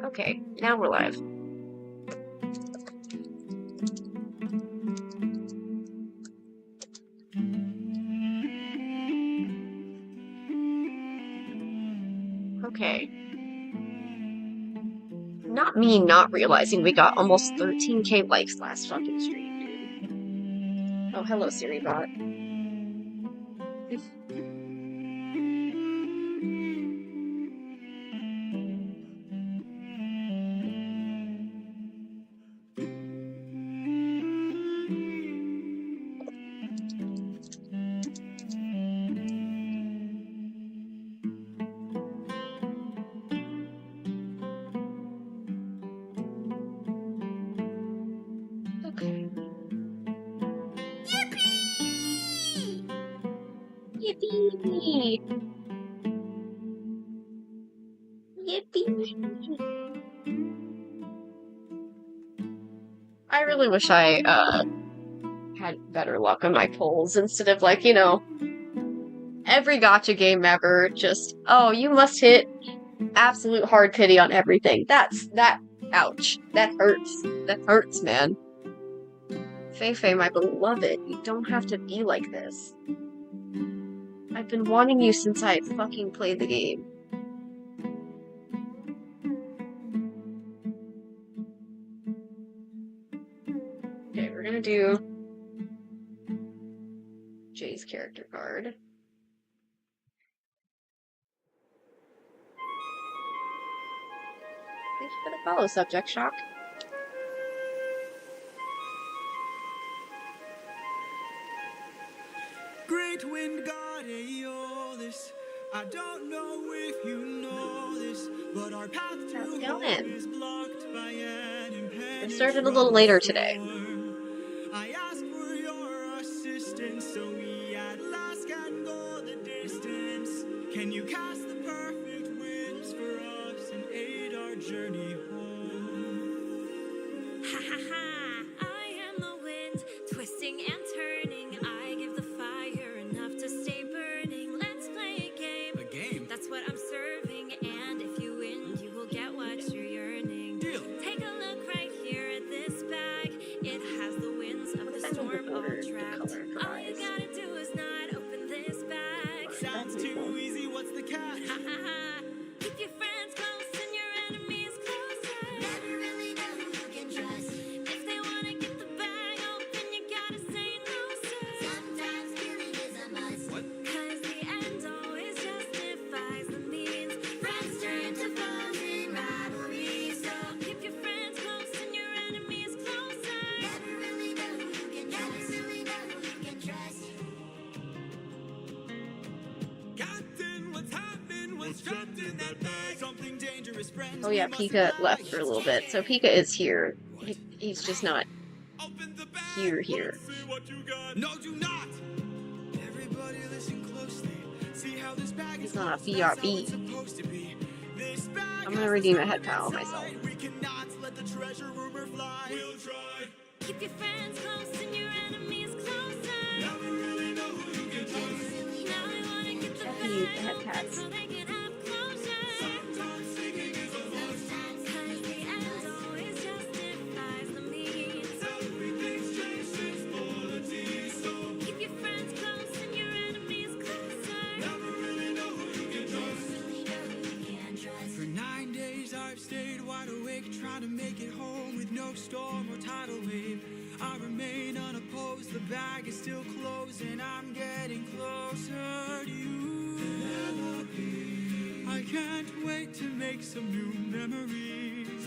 Okay, now we're live. Okay. Not me not realizing we got almost 13K likes last fucking stream, dude. Oh, hello, Siri bot. Okay. Yippee! Yippee! Yippee! I really wish I, had better luck on my polls instead of, like, you know, every gacha game ever, just, oh, you must hit absolute hard pity on everything. Ouch. That hurts, man. Feifei, my beloved, you don't have to be like this. I've been wanting you since I fucking played the game. Okay, we're gonna do Jay's character card. Thank you for the follow, Subject Shock. Great wind god Aeolus, I don't know if you know this, but our path to home is blocked by an impenetrable I started a little later today. I asked for your assistance, so we at last can go the distance. Can you cast the perfect winds for us and aid our journey home? Ha ha ha! I am the wind, twisting and turning. I give the fire enough to stay burning. Let's play a game. A game? That's what I'm serving, and if you win, you will get what you're yearning. Deal. Take a look right here at this bag. It has the winds of the storm all trapped. All you gotta do is not open this bag. Sounds too easy, what's the catch? Ha ha ha! Keep your friends close and your enemies closer. Never really know who you can trust. If they wanna get the bag open, you gotta say no, sir. Sometimes killing is a must. What? 'Cause the end always justifies the means. Friends turn to foes in rivalry. So keep your friends close and your enemies closer. Never really know who you can trust. Never really know who you can trust. Captain, what's happened? What's trapped in that bag? Something dangerous, friends. Oh yeah, Pika left for a little bit, so Pika is here. He's just not Open the bag. here. Let's see what you got. No, do not. Everybody listen closely. See how this bag He's is not a closed. That's how BRB. it's supposed to be. This bag I'm gonna has redeem a the head pal inside. myself. We cannot let the treasure rumor fly. We'll try. Keep your friends close and your enemies closer. Never really know who you can trust. Now I wanna get the Definitely use the head bag tats. so they can have closure. Sometimes singing is a must. 'Cause the end always justifies the means. Everything's changed since polity, so Keep your friends close and your enemies closer. never really know who you can trust. Really know who you can trust. For 9 days I've stayed wide awake, trying to make it home with no storm or tidal wave. I remain unopposed, the bag is still closed, and I'm getting closer to you. Penelope, I can't wait to make some new memories.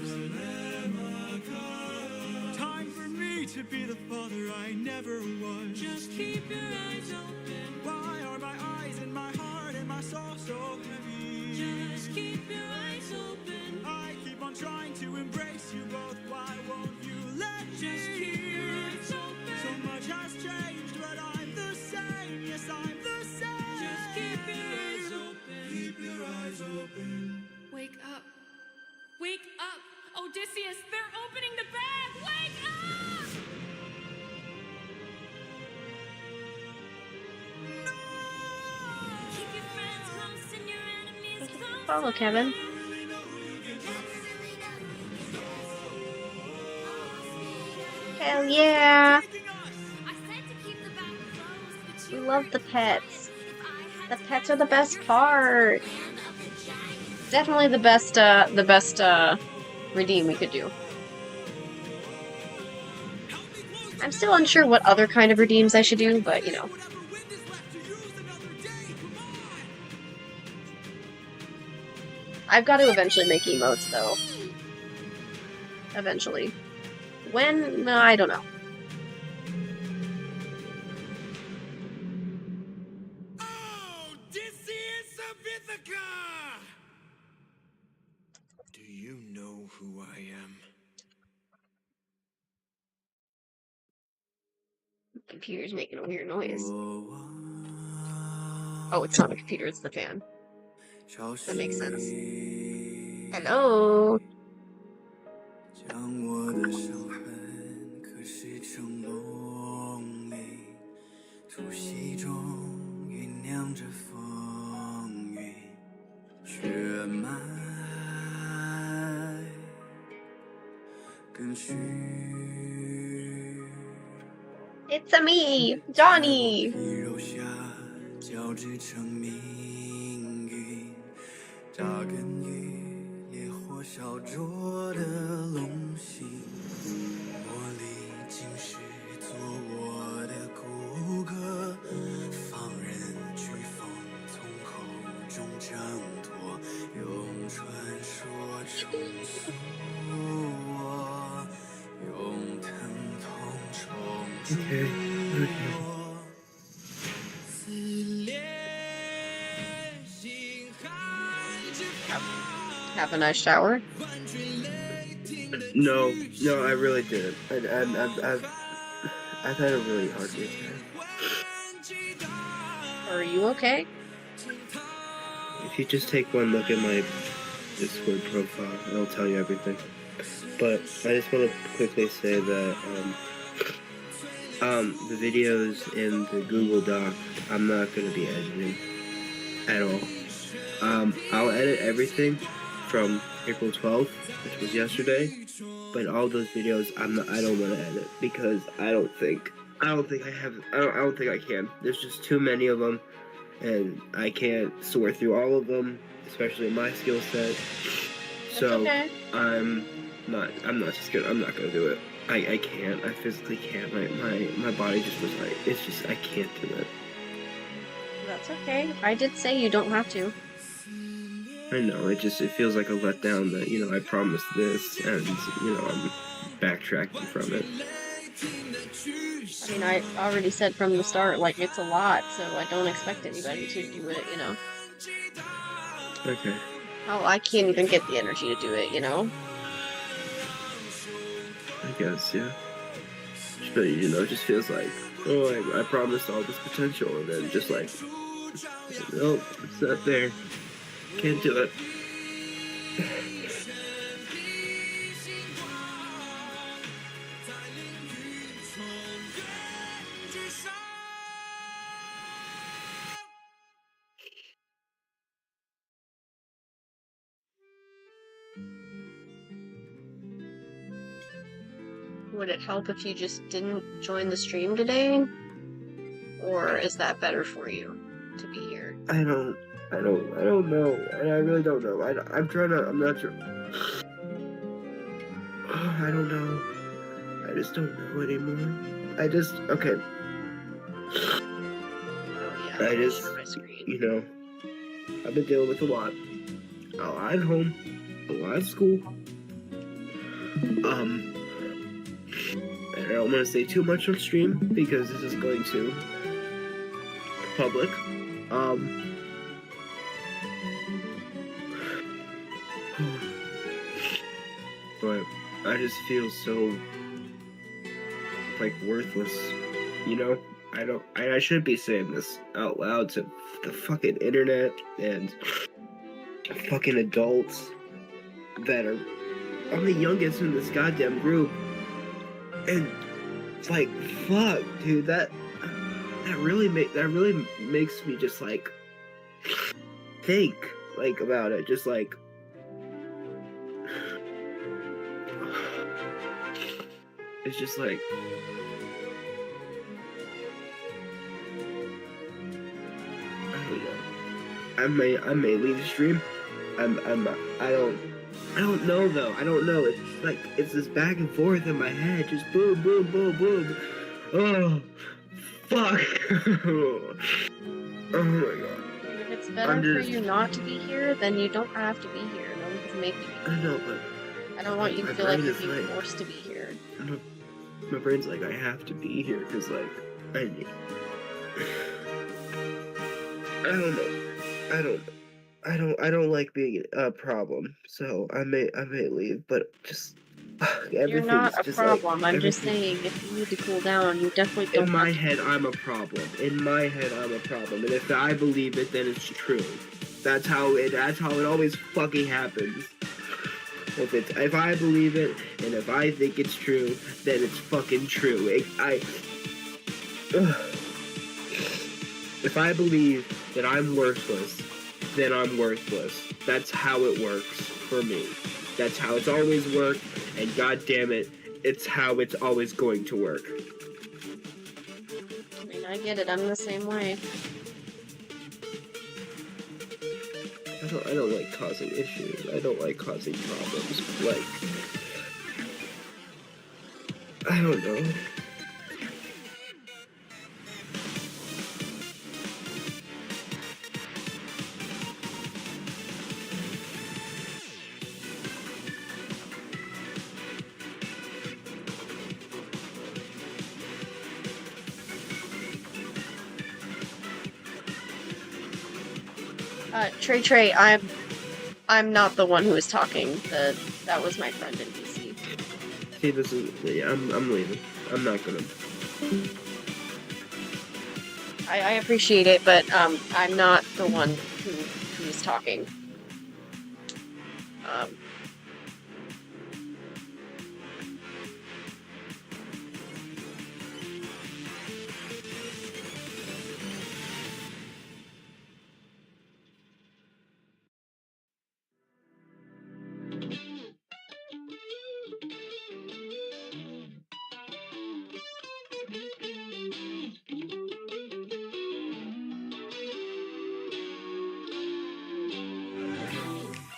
Time for me to be the father I never was. Just keep your eyes open. Why are my eyes and my heart and my soul so heavy? Just keep your eyes open. I keep on trying to embrace you both. Why won't you let me? Just keep your eyes open. So much has changed, but I'm the same. Yes, I'm the same. Just keep your eyes open. Keep your eyes open. Wake up. Wake up. Odysseus, they're opening the bag. Wake up! Keep your friends close and your enemies close. Follow Kevin. Never really know Hell yeah! I said to keep the back closed, but We you love were the pets. excited. If I The had pets are the best part. land of the giants. Definitely the best redeem we could do. I'm still unsure what other kind of redeems I should do, but you know. Whatever wind is left to use another day. Come on. I've got to eventually make emotes though. Eventually. When? No, I don't know. Oh, Odysseus of Ithaca! Do you know who I am? Computer's making a weird noise. Oh, Oh, it's not a computer, it's the fan. That makes sense. Hello. 将我的伤痕刻蚀成梦里，突袭中酝酿着风雨，血脉更续。 It's a me, Johnny. 皮肉下交织成命运，扎根于烈火烧灼的龙心，磨砺今世做我的骨骼，放任飓风从口中挣脱，用传说重塑我，用疼痛重铸我。撕裂心寒之发， Have a nice shower. 万卷雷霆的 No, 巨 no, I 响 really didn't. I've had a really hard week. 万击打 Are you okay? If you just take one look at my Discord profile, it'll tell you everything. But I just want to quickly say that the videos in the Google Doc, I'm not going to be editing at all. I'll edit everything from April 12th, which was yesterday, but all those videos I don't want to edit because I don't think I can. There's just too many of them, and I can't sort through all of them, especially my skill set. So okay. I'm not gonna do it. I can't. I physically can't. My body just was like, it's just, I can't do it. That's okay. I did say you don't have to. I know, it feels like a letdown that, you know, I promised this and, you know, I'm backtracking from it. I mean, I already said from the start, like, it's a lot, so I don't expect anybody to do it, you know? Okay. Oh, I can't even get the energy to do it, you know? I guess, yeah. But, you know, it just feels like, oh, I promised all this potential, and then just like, nope, it's not there. Can't do it. Would it help if you just didn't join the stream today? Or is that better for you to be here? I don't know. And I really don't know. I'm not sure. I don't know. I just don't know anymore. Okay. Oh yeah, I just, share my screen. you know, I've been dealing with a lot at home, a lot at school. And I don't want to say too much on stream because this is going to public. But I just feel so like worthless, you know? I shouldn't be saying this out loud to the fucking internet and fucking adults that are, I'm the youngest in this goddamn group, and it's like, fuck, dude, that really makes me just like think like about it, just like It's just like I don't know. I may leave the stream. I don't know though. I don't know. It's like it's this back and forth in my head, just boom, boom, boom, boom. Oh, fuck. Oh my god. If it's better for you not to be here, then you don't have to be here. No one's making you. I know, but I don't want you to my feel like brain you're is being like- forced to be here. my brain's like I have to be here because like I need. I don't know. I don't like being a problem, so I may leave, but just You're not a just problem. like, I'm just everything- saying, if you need to cool down, you definitely don't In my have to. head, I'm a problem. In my head, I'm a problem, and if I believe it, then it's true. That's how it always fucking happens. If I believe it and if I think it's true, then it's fucking true. If I believe that I'm worthless, then I'm worthless. That's how it works for me. That's how it's always worked, and god damn it, it's how it's always going to work. I mean, I get it. I'm the same way. I don't like causing issues. I don't like causing problems. Like, I don't know. Trey, I'm not the one who was talking. That was my friend in DC. See, this is yeah. I'm leaving. I'm not gonna. I appreciate it, but I'm not the one who was talking.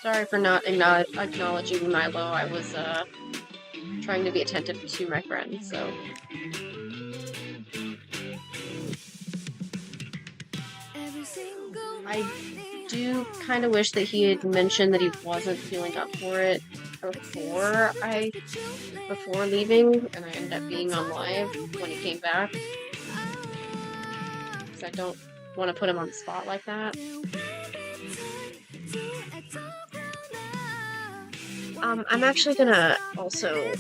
Sorry for not acknowledging Milo. I was trying to be attentive to my friend, so. I do kind of wish that he had mentioned that he wasn't feeling up for it before leaving, and I ended up being on live when he came back. Because I don't want to put him on the spot like that. I'm actually gonna also, I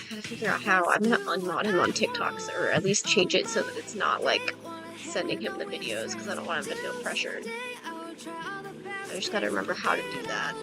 gotta figure out how, I'm gonna unmod him on TikToks, or at least change it so that it's not, like, sending him the videos, because I don't want him to feel pressured. I just gotta remember how to do that.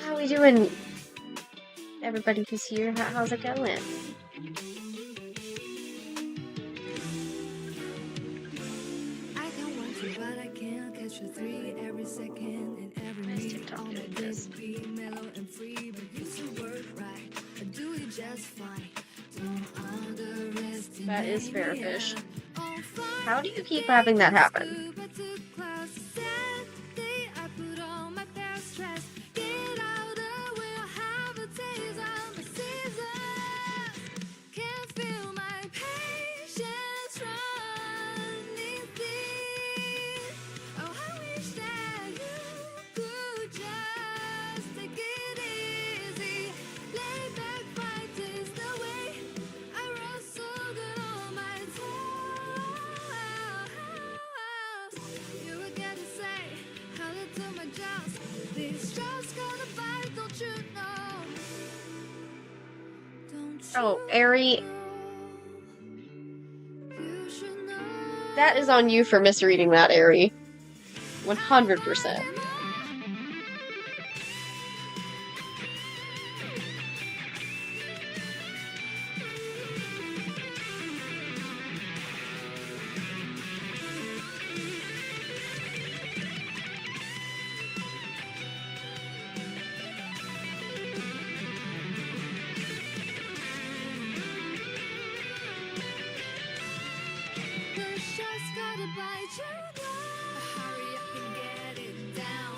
How we doing, everybody who's here? How's it going? Nice TikTok doing this. That is Fairfish. How do you keep having that happen? Oh, Ari, that is on you for misreading that, Ari. 100%. Push just gotta bite you now. Hurry up and get it down.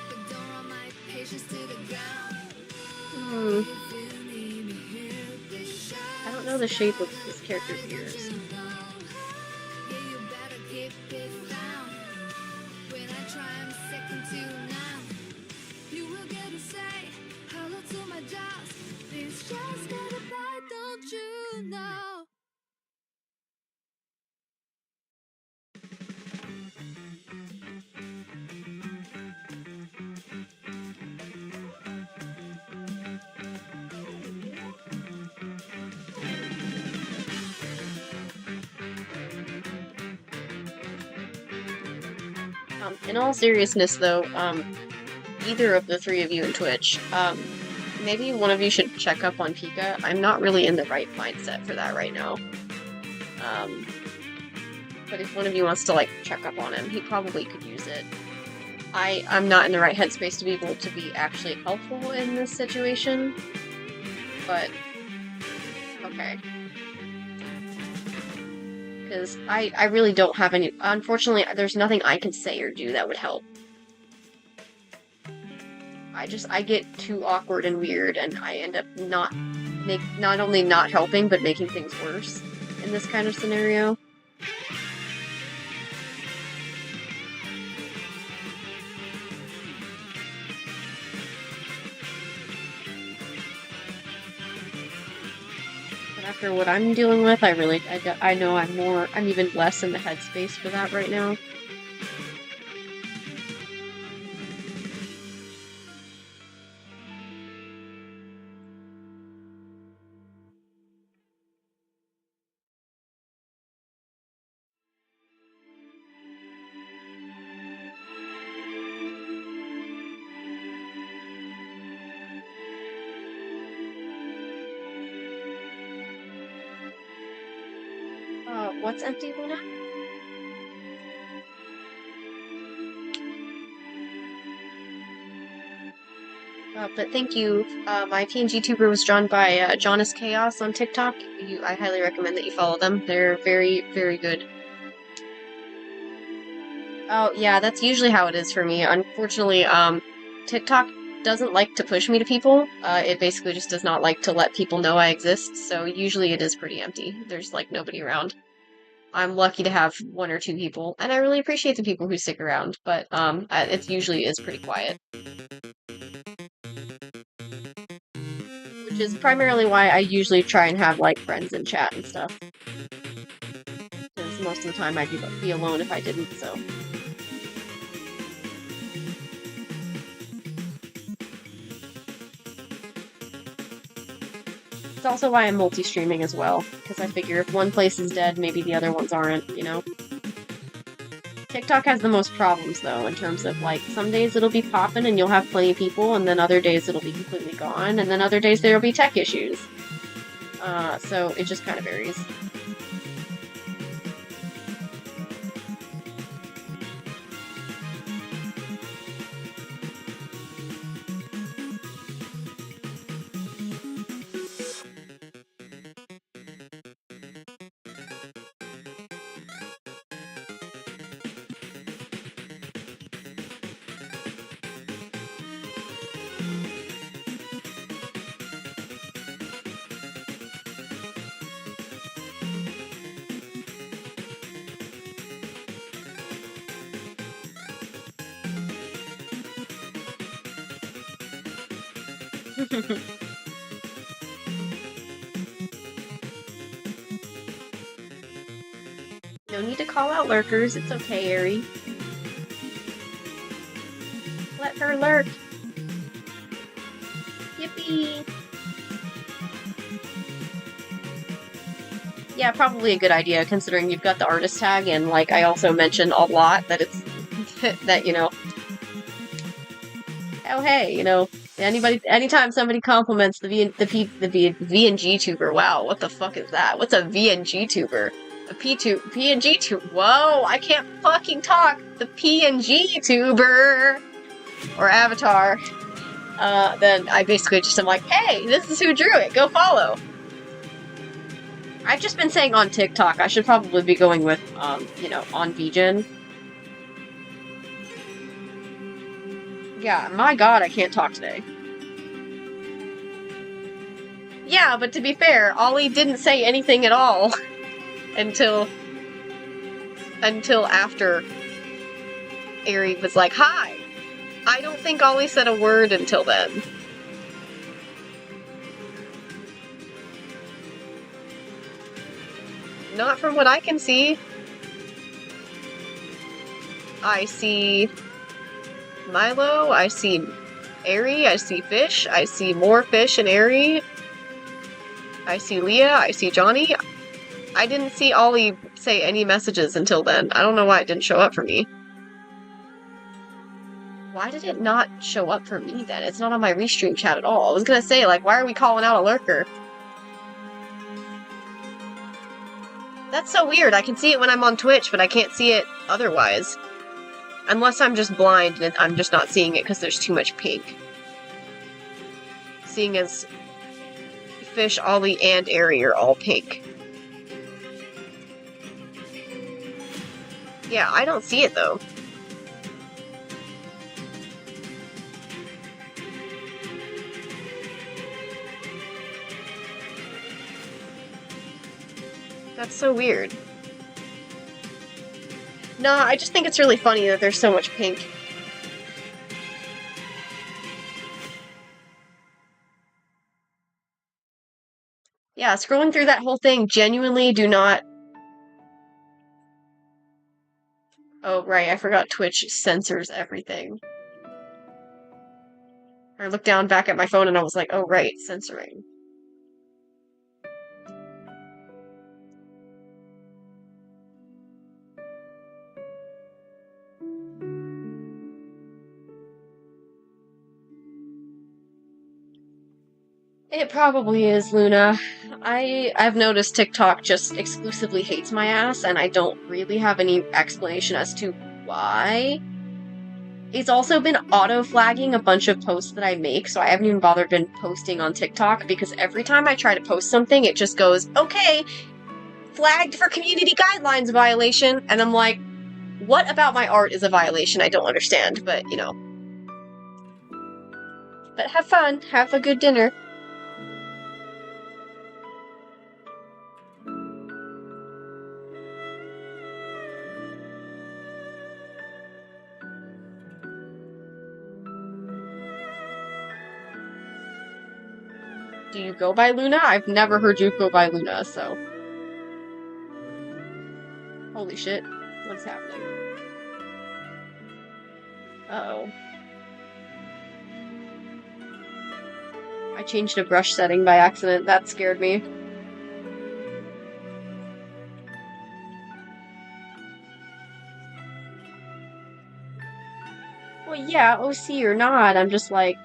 But don't run my patience to the ground. Hmm. If you need me here, this I don't know the shape of this character's ears. yeah, you better keep it down. When I try, I'm second to none. You will get to say hello to my jaws. This just gotta bite, don't you know? In all seriousness, though, either of the three of you in Twitch, maybe one of you should check up on Pika. I'm not really in the right mindset for that right now. But if one of you wants to, like, check up on him, he probably could use it. I'm not in the right headspace to be able to be actually helpful in this situation, but okay. Because I really don't have any... Unfortunately, there's nothing I can say or do that would help. I get too awkward and weird, and I end up not only not helping, but making things worse in this kind of scenario. But after what I'm dealing with, I know I'm even less in the headspace for that right now. What's empty, Luna? But thank you. My PNG tuber was drawn by Jonas Chaos on TikTok. I highly recommend that you follow them. They're very, very good. Oh, yeah, that's usually how it is for me. Unfortunately, TikTok doesn't like to push me to people. It basically just does not like to let people know I exist, so usually it is pretty empty. There's, like, nobody around. I'm lucky to have one or two people, and I really appreciate the people who stick around, but it usually is pretty quiet. Which is primarily why I usually try and have, like, friends in chat and stuff. Because most of the time I'd be alone if I didn't, so... It's also why I'm multi-streaming as well, because I figure if one place is dead, maybe the other ones aren't, you know? TikTok has the most problems, though, in terms of, like, some days it'll be poppin' and you'll have plenty of people, and then other days it'll be completely gone, and then other days there'll be tech issues. So it just kind of varies. No need to call out lurkers, it's okay, Ari. Let her lurk. Yippee! Yeah, probably a good idea, considering you've got the artist tag, and, like, I also mentioned a lot that it's... that, you know... Oh, hey, you know, anytime somebody compliments the VNG tuber, wow, what the fuck is that? What's a VNG tuber? A PNG tuber, whoa, I can't fucking talk! The PNG tuber! Or avatar. Then I basically just am like, hey, this is who drew it, go follow! I've just been saying on TikTok, I should probably be going with, you know, on VGen. Yeah, my god, I can't talk today. Yeah, but to be fair, Ollie didn't say anything at all until after Eri was like, hi! I don't think Ollie said a word until then. Not from what I can see. I see Milo, I see Eri, I see Fish, I see more Fish and Eri. I see Leah, I see Johnny. I didn't see Ollie say any messages until then. I don't know why it didn't show up for me. Why did it not show up for me then? It's not on my restream chat at all. I was gonna say, like, why are we calling out a lurker? That's so weird. I can see it when I'm on Twitch, but I can't see it otherwise. Unless I'm just blind and I'm just not seeing it because there's too much pink. Seeing as Fish, Ollie, and Eri are all pink. Yeah, I don't see it though. That's so weird. No, I just think it's really funny that there's so much pink. Yeah, scrolling through that whole thing, genuinely do not... Oh, right, I forgot Twitch censors everything. I looked down back at my phone and I was like, oh right, censoring. It probably is, Luna. I've noticed TikTok just exclusively hates my ass, and I don't really have any explanation as to why. It's also been auto-flagging a bunch of posts that I make, so I haven't even bothered been posting on TikTok, because every time I try to post something, it just goes, okay, flagged for community guidelines violation, and I'm like, what about my art is a violation? I don't understand, but, you know. But have fun, have a good dinner. Do you go by Luna? I've never heard you go by Luna, so... Holy shit. What's happening? Uh-oh. I changed a brush setting by accident. That scared me. Well, yeah, OC or not, I'm just like...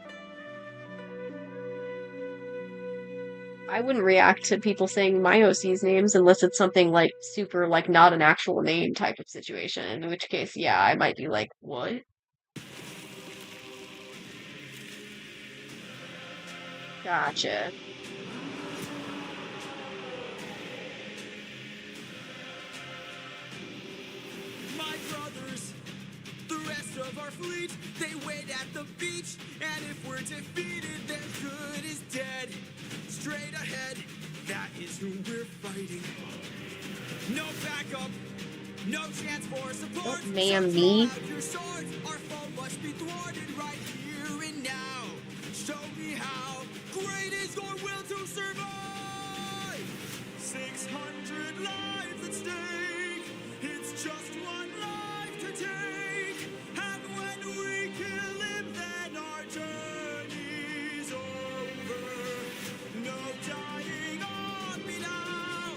I wouldn't react to people saying my OC's names unless it's something, like, super, like, not an actual name type of situation, in which case, yeah, I might be like, what? Gotcha. My brothers, the rest of our fleet, they wait at the beach, and if we're defeated, then good is dead. Straight ahead, that is who we're fighting. No backup, no chance for support. Don't ma'am me. Your swords, our foe must be thwarted right here and now. Show me how great is your will to survive. 600 lives at stake. It's just one life to take. And when we kill him, then our journey's over. No dying on me now.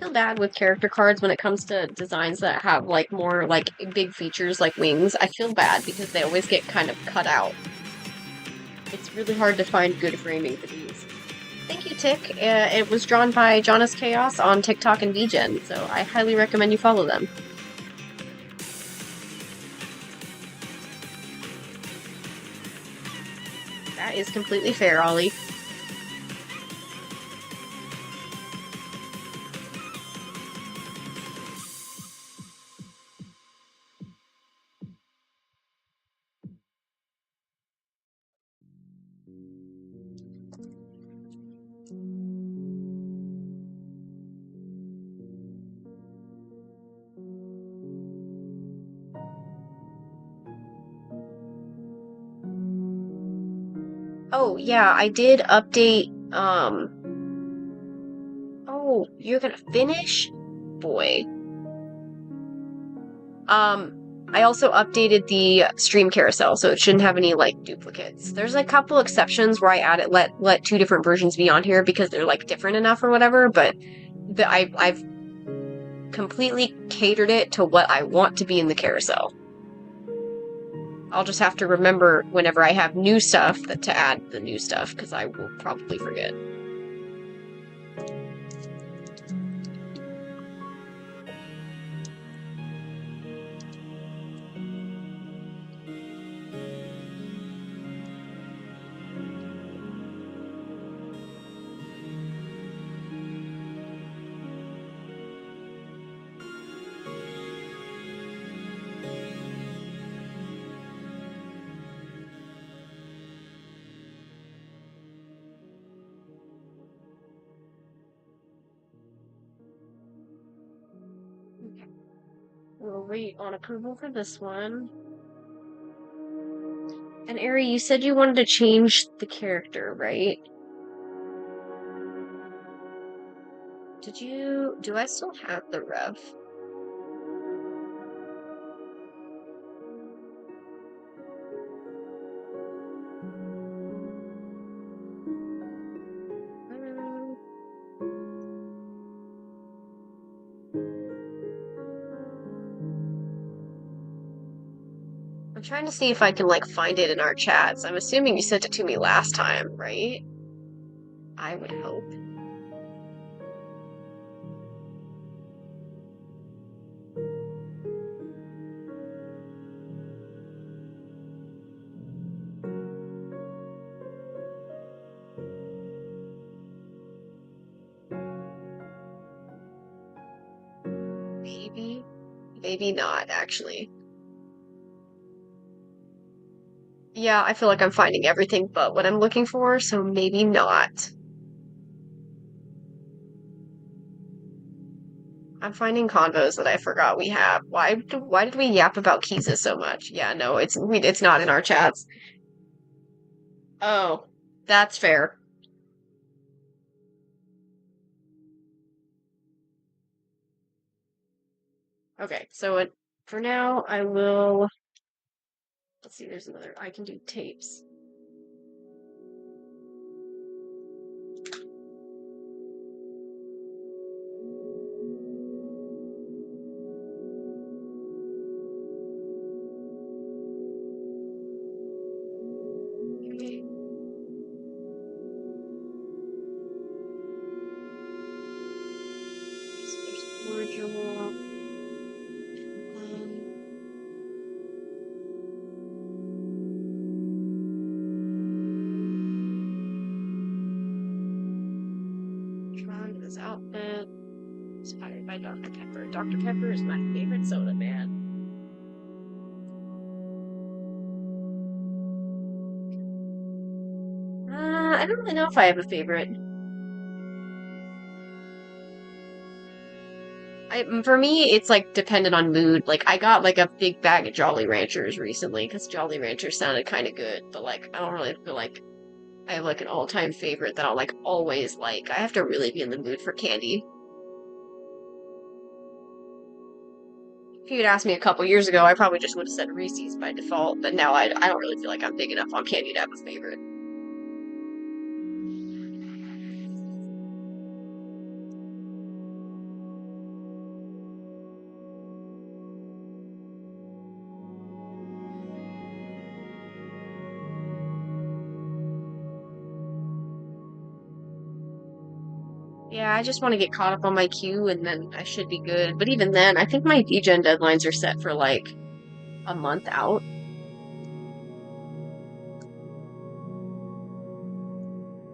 feel bad with character cards when it comes to designs that have like more like big features like wings. I feel bad because they always get kind of cut out. It's really hard to find good framing for these. Thank you, Tick. It was drawn by Jonas Chaos on TikTok and VGen, so I highly recommend you follow them. That is completely fair, Ollie. Oh, yeah, I did update, Oh, you're gonna finish? Boy. I also updated the stream carousel, so it shouldn't have any, like, duplicates. There's a couple exceptions where I added, let two different versions be on here because they're, like, different enough or whatever, but I've completely catered it to what I want to be in the carousel. I'll just have to remember whenever I have new stuff to add the new stuff, because I will probably forget. Okay. We'll wait on approval for this one. And Ari, you said you wanted to change the character, right? Do I still have the rev? I'm trying to see if I can, like, find it in our chats. I'm assuming you sent it to me last time, right? I would hope. Maybe. Maybe not, actually. Yeah, I feel like I'm finding everything but what I'm looking for, so maybe not. I'm finding convos that I forgot we have. Why did we yap about Kisa so much? Yeah, no, it's not in our chats. Oh, that's fair. Okay, so for now, I will. Let's see, there's another. I can do tapes. Okay. So there's cordial. Drawn to this outfit. Inspired by Dr. Pepper. Dr. Pepper is my favorite soda, man. I don't really know if I have a favorite. For me, it's like dependent on mood. Like I got like a big bag of Jolly Ranchers recently because Jolly Ranchers sounded kind of good, but like I don't really feel like I have like an all-time favorite that I'll like always like. I have to really be in the mood for candy. If you'd asked me a couple years ago, I probably just would have said Reese's by default, but now I don't really feel like I'm big enough on candy to have a favorite. Yeah, I just want to get caught up on my queue and then I should be good. But even then, I think my degen deadlines are set for like a month out.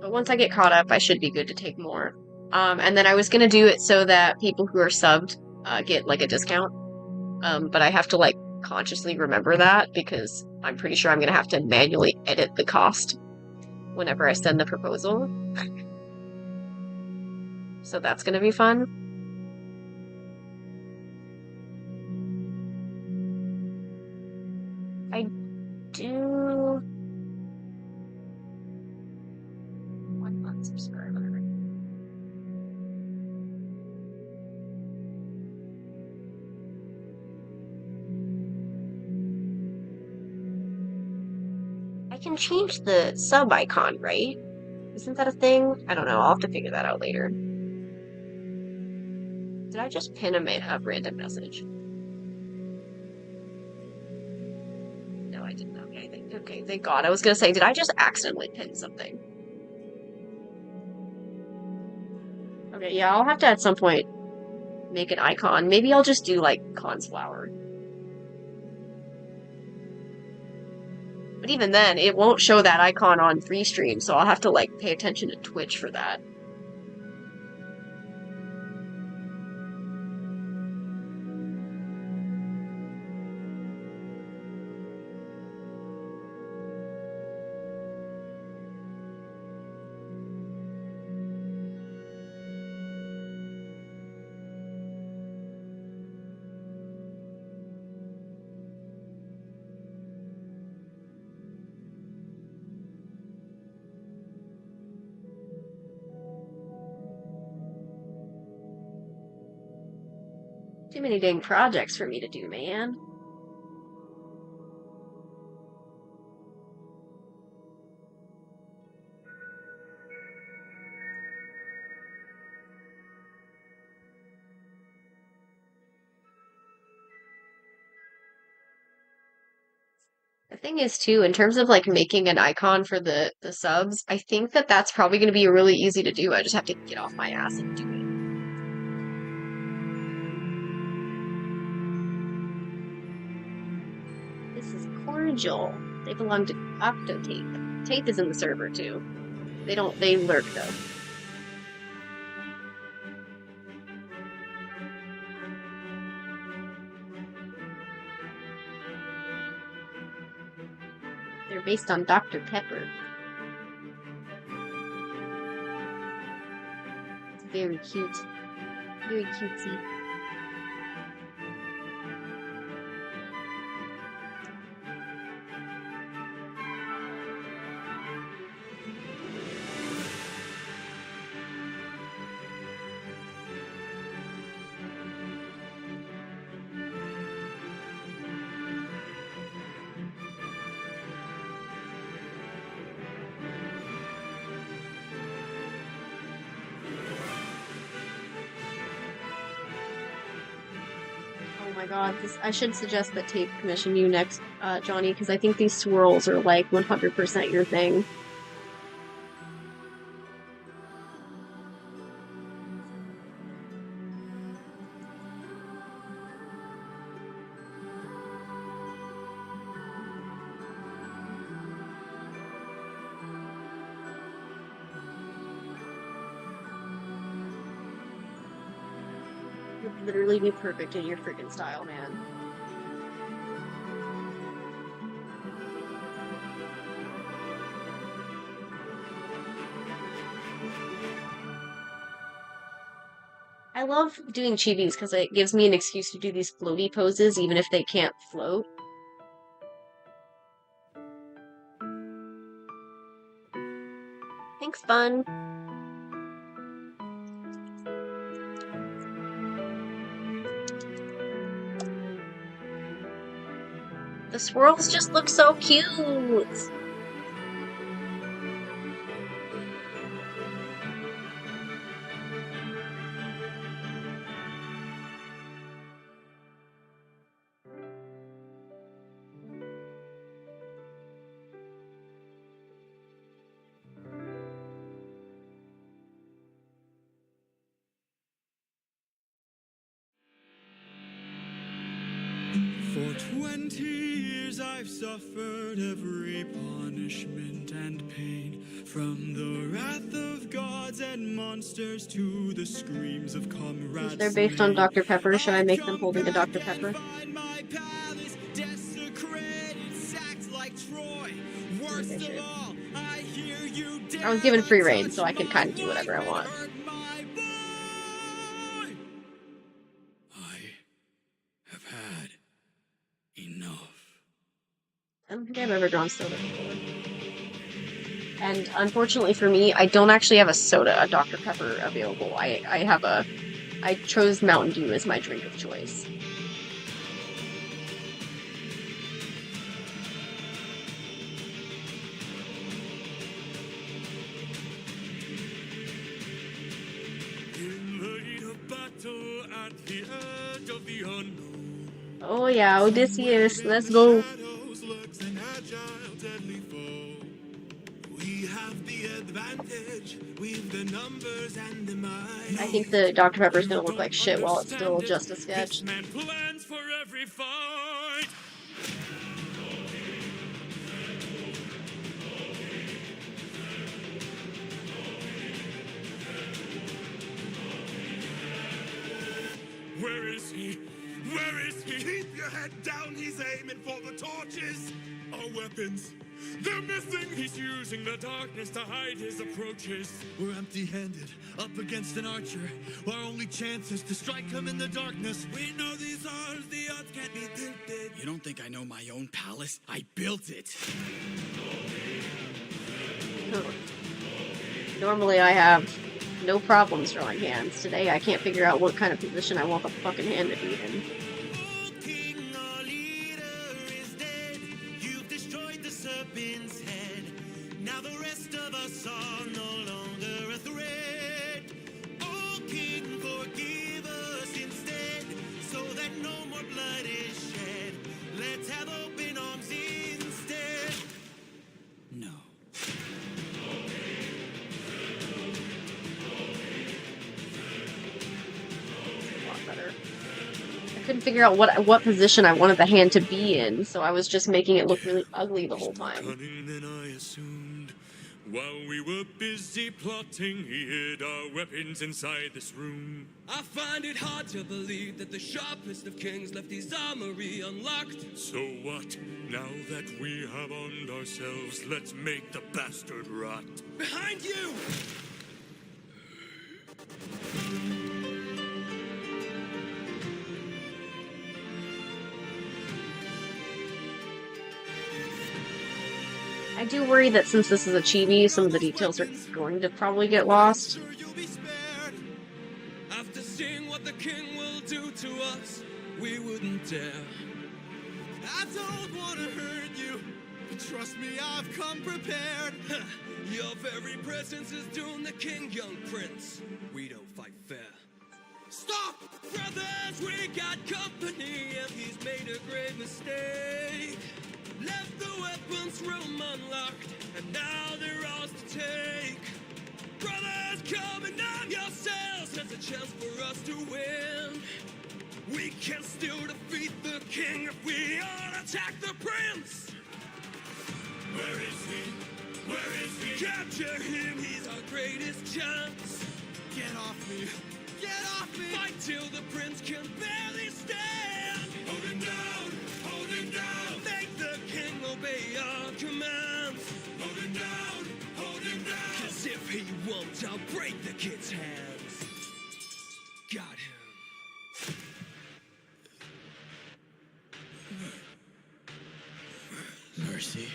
But once I get caught up, I should be good to take more. And then I was gonna do it so that people who are subbed get like a discount. But I have to like consciously remember that because I'm pretty sure I'm gonna have to manually edit the cost whenever I send the proposal. So that's gonna be fun. I do 1 month subscriber. I can change the sub icon, right? Isn't that a thing? I don't know. I'll have to figure that out later. Did I just pin a random message? No, I didn't. Okay, thank God. I was gonna say, did I just accidentally pin something? Okay, yeah, I'll have to at some point make an icon. Maybe I'll just do like Consflower. But even then, it won't show that icon on Freestream, so I'll have to like pay attention to Twitch for that. Too many dang projects for me to do, man. The thing is, too, in terms of like making an icon for the subs, I think that that's probably going to be really easy to do. I just have to get off my ass and do it. This is cordial. They belong to Octotape. Tape is in the server too. They lurk though. They're based on Dr. Pepper. It's very cute. Very cutesy. Oh my God, I should suggest that Tape commission you next, Johnny, because I think these swirls are like 100% your thing. You'd literally be perfect in your freaking style, man. I love doing chibis because it gives me an excuse to do these floaty poses even if they can't float. Thanks, Bun. The swirls just look so cute. 20 years I've suffered every punishment and pain, from the wrath of gods and monsters to the screams of comrades. If they're based on slain. Dr. Pepper, should I make them I've holding a come Dr. back and Pepper? find my palace desecrated, sacked like Troy. Worst They of should. all, I hear you I was given free dare reign, so I touch can kind of my do whatever I wife, want. hurt my boy. I have had enough. I don't think I've ever drawn soda before. And unfortunately for me, I don't actually have a soda, a Dr. Pepper available. I chose Mountain Dew as my drink of choice. In the heat of battle at the edge of the unknown. Oh yeah, Odysseus, let's go. Shadows lurks an agile, deadly foe. We have the advantage. We've the numbers and the might. I think the Dr. Pepper's gonna look like shit while it's still just a sketch. This man plans for every fight. Where is he? Where is he? Keep your head down. He's aiming for the torches. Our weapons. They're missing. He's using the darkness to hide his approaches. We're empty-handed, up against an archer. Our only chance is to strike him in the darkness. We know these odds. The odds can't be tilted. You don't think I know my own palace? I built it. Normally I have no problems drawing hands. Today I can't figure out what kind of position I want the fucking hand to be in. Old king, our leader is dead. You've destroyed the serpent's head. Now the rest of us are no longer a threat. Old king, forgive us instead, so that no more blood is shed. Let's have open arms instead. No. A lot better. I couldn't figure out what position I wanted the hand to be in, so I was just making it look really ugly the whole time. Cunning than I assumed. While we were busy plotting, he hid our weapons inside this room. I find it hard to believe that the sharpest of kings left his armory unlocked. So what? Now that we have armed ourselves, let's make the bastard rot. Behind you! I do worry that since this is a chibi, some of the details are going to probably get lost. Sure you'll be spared. After seeing what the king will do to us, we wouldn't dare. I don't want to hurt you, but trust me, I've come prepared. Your very presence is doomed the king, young prince. We don't fight fair. Stop! Brothers, we got company, and he's made a great mistake. Left the weapons room unlocked, and now they're ours to take. Brothers, come and arm yourselves. There's a chance for us to win. We can still defeat the king if we all attack the prince. Where is he? Where is he? Capture him, he's our greatest chance. Get off me! Get off me! Fight till the prince can barely stand. Hold him down! Hold him down! Make the king obey our commands. Hold him down! Hold him down! 'Cause if he won't, I'll break the kid's hands. Got him. Mercy.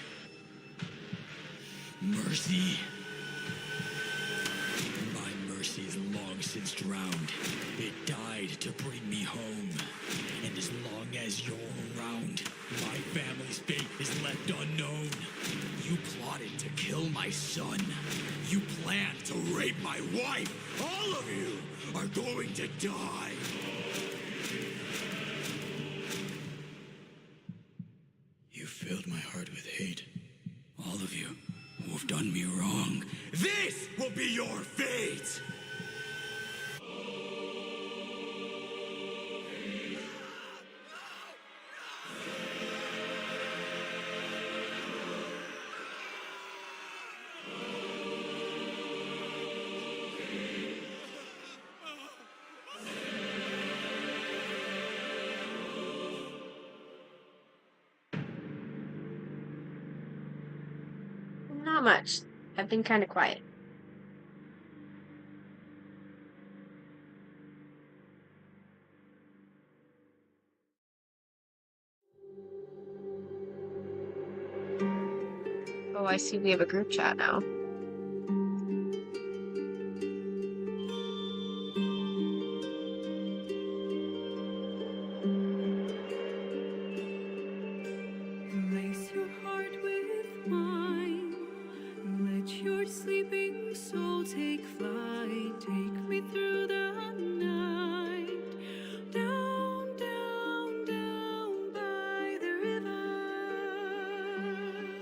Mercy. My mercy's long since drowned. It died to bring me home. And as long as you're around, my family's fate is left unknown. You plotted to kill my son. You planned to rape my wife. All of you are going to die. You filled my heart with hate. All of you who have done me wrong. This will be your fate! Not much. I've been kind of quiet. Oh, I see we have a group chat now. Lace your heart with mine. Let your sleeping soul take flight. Take me through the night. Down, down, down by the river.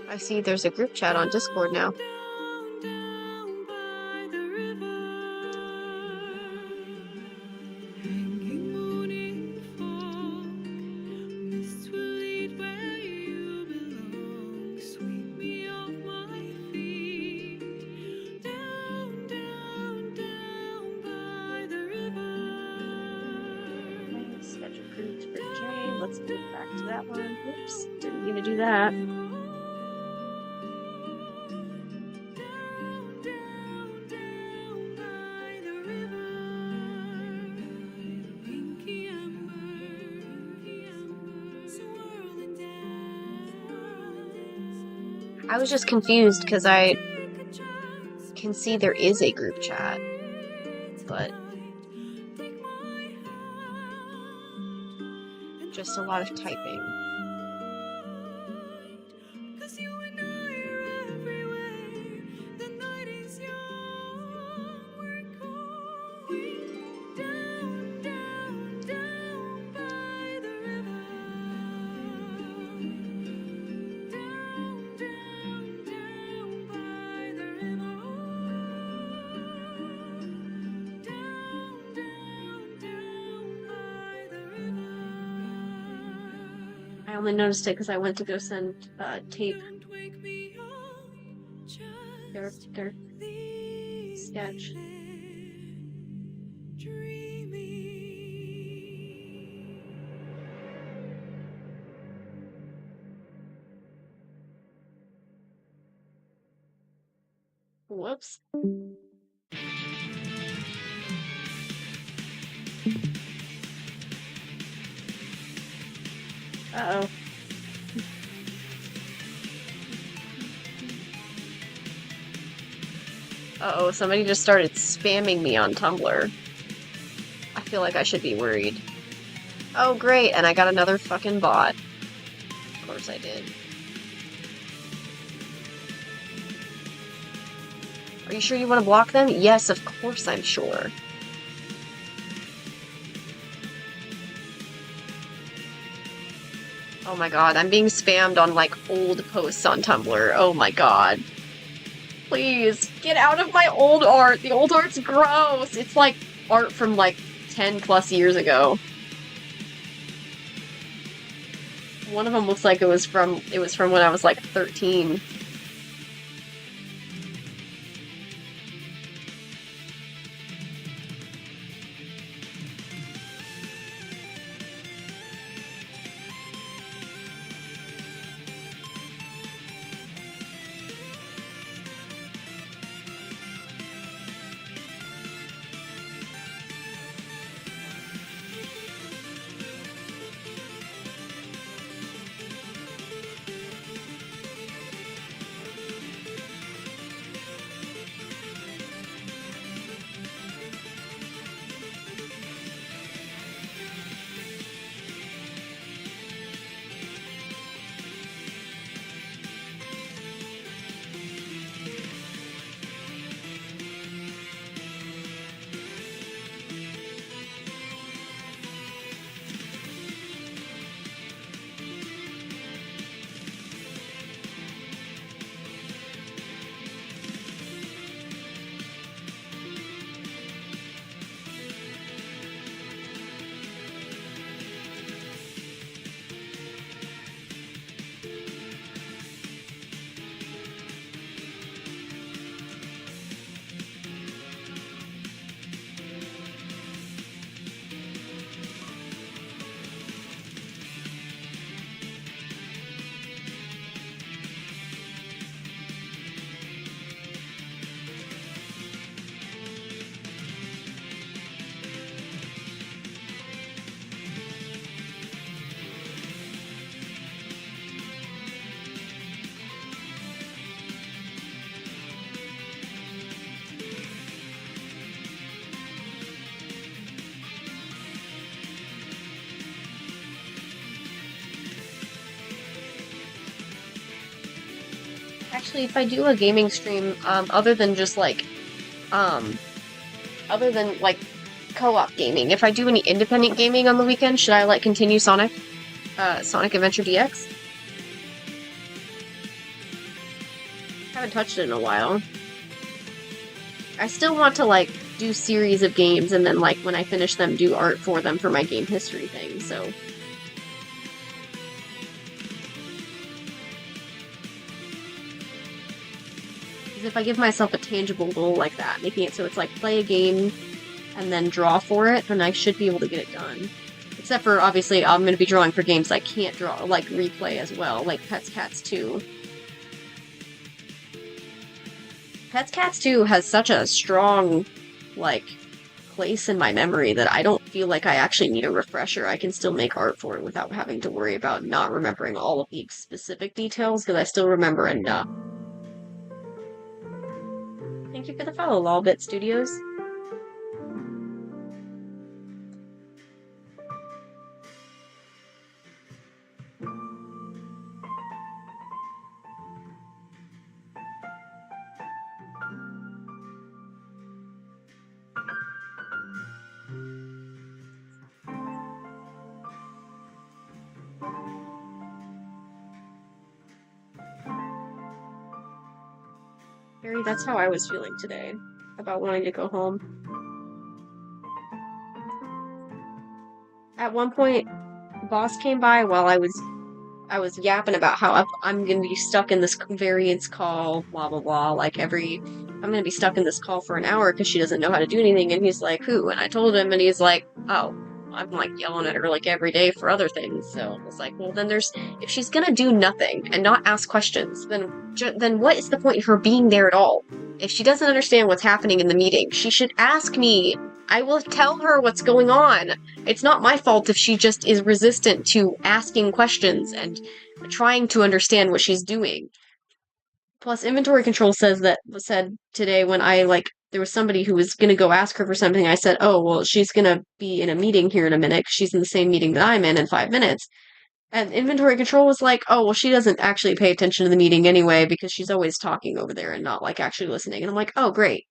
I see there's a group chat on Discord now. Down, down by the river. Hanging moon in fog. Mist will lead where you belong. Sweep me off my feet. Down, down, down by the river. Schedule groups for Jay. Let's go back to that one. Oops, didn't mean to do that. Down, down by the river. Pinky amber, swirling down. I was just confused because I Take a chance. can see there is a group chat, but Take my hand. just a lot of typing. 'Cause you and I are everywhere. The night is young. We're going down, down, down by the river. Down, down, down by the river. Down, down, down by the river. I only noticed it because I went to go send tape Don't wake me up, their just leave sketch. me there, dreaming. Whoops. Uh-oh. Uh-oh, somebody just started spamming me on Tumblr. I feel like I should be worried. Oh, great, and I got another fucking bot. Of course I did. Are you sure you want to block them? Yes, of course I'm sure. Oh my god, I'm being spammed on like old posts on Tumblr. Oh my god. Please, get out of my old art. The old art's gross. It's like art from like 10 plus years ago. One of them looks like it was from when I was like 13. Actually, if I do a gaming stream, other than just like, other than like co-op gaming, if I do any independent gaming on the weekend, should I like continue Sonic Adventure DX? Haven't touched it in a while. I still want to like do series of games and then like when I finish them do art for them for my game history thing, so. Because if I give myself a tangible goal like that, making it so it's like play a game and then draw for it, then I should be able to get it done. Except for, obviously, I'm going to be drawing for games I can't draw, like replay as well, like Pets Cats 2. Pets Cats 2 has such a strong, like, place in my memory that I don't feel like I actually need a refresher. I can still make art for it without having to worry about not remembering all of the specific details, because I still remember enough. Thank you for the follow, Lolbit Studios. Harry, that's how I was feeling today, about wanting to go home. At one point, boss came by while I was yapping about how I'm gonna be stuck in this variance call, blah blah blah, like I'm gonna be stuck in this call for an hour because she doesn't know how to do anything, and he's like, who? And I told him, and he's like, oh, I'm like yelling at her like every day for other things, so I was like, well then if she's gonna do nothing and not ask questions, then what is the point of her being there at all? If she doesn't understand what's happening in the meeting, she should ask me. I will tell her what's going on. It's not my fault if she just is resistant to asking questions and trying to understand what she's doing. Plus, inventory control said today when there was somebody who was gonna go ask her for something, I said, oh, well, she's gonna be in a meeting here in a minute. She's in the same meeting that I'm in 5 minutes. And inventory control was like, oh, well, she doesn't actually pay attention to the meeting anyway because she's always talking over there and not like actually listening. And I'm like, oh, great.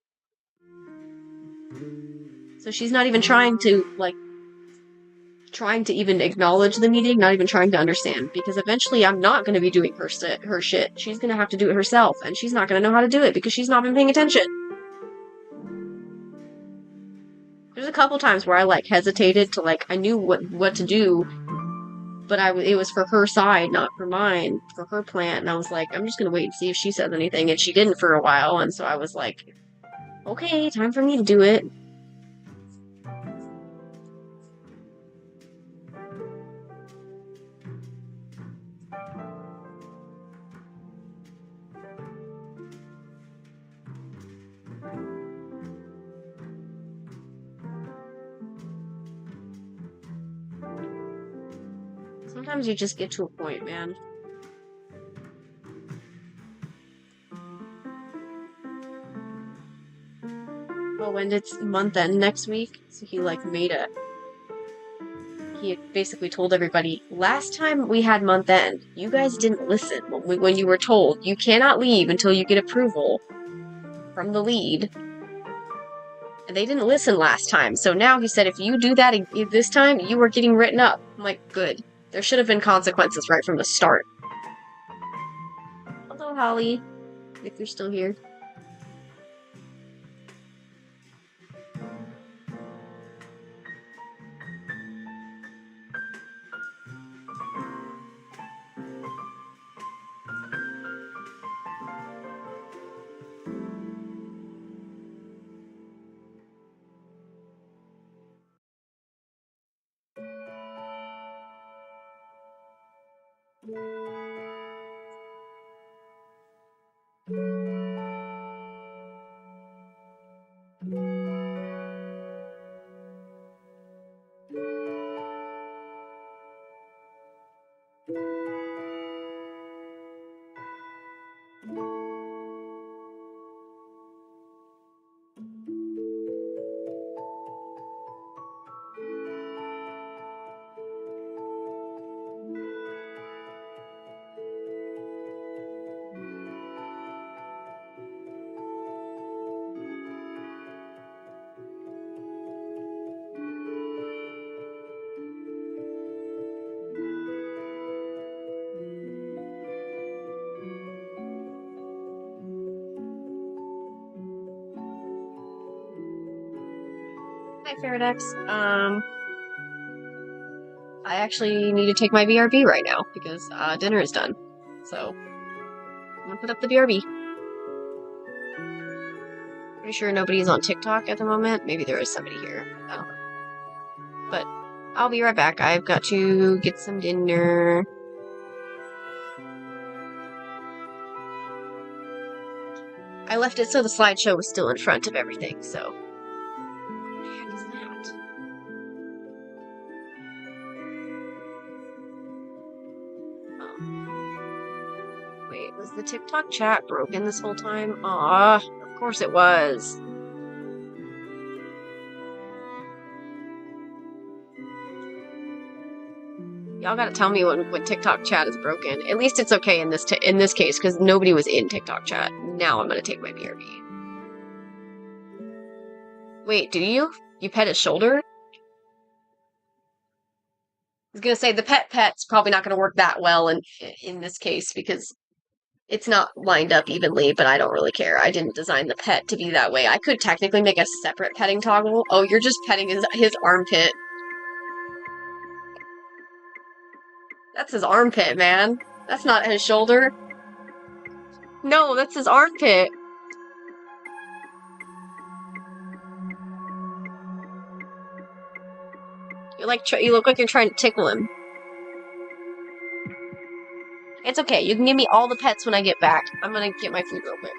So she's not even trying to even acknowledge the meeting, not even trying to understand, because eventually I'm not going to be doing her shit. She's going to have to do it herself, and she's not going to know how to do it because she's not been paying attention. There's a couple times where I hesitated to I knew what to do, but it was for her side, not for mine, for her plant, and I was like, I'm just going to wait and see if she says anything, and she didn't for a while, and so I was like, okay, time for me to do it. Sometimes you just get to a point, man. Oh, and it's month end next week, so he he basically told everybody, last time we had month end, you guys didn't listen when you were told you cannot leave until you get approval from the lead. And they didn't listen last time, so now he said if you do that this time, you are getting written up. I'm like, good. There should have been consequences right from the start. Hello, Holly, if you're still here. Hi, Faradex. I actually need to take my BRB right now because dinner is done. So I'm gonna put up the BRB. Pretty sure nobody's on TikTok at the moment. Maybe there is somebody here. Oh. But I'll be right back. I've got to get some dinner. I left it so the slideshow was still in front of everything, so. What the heck is that? Oh. Wait, was the TikTok chat broken this whole time? Aw, of course it was. Y'all gotta tell me when TikTok chat is broken. At least it's okay in this case, because nobody was in TikTok chat. Now I'm gonna take my BRB. Wait, do you? You pet his shoulder? I was gonna say the pet's probably not gonna work that well in this case because it's not lined up evenly, but I don't really care. I didn't design the pet to be that way. I could technically make a separate petting toggle. Oh, you're just petting his armpit. That's his armpit, man. That's not his shoulder. No, that's his armpit. You look like you're trying to tickle him. It's okay. You can give me all the pets when I get back. I'm gonna get my food real quick.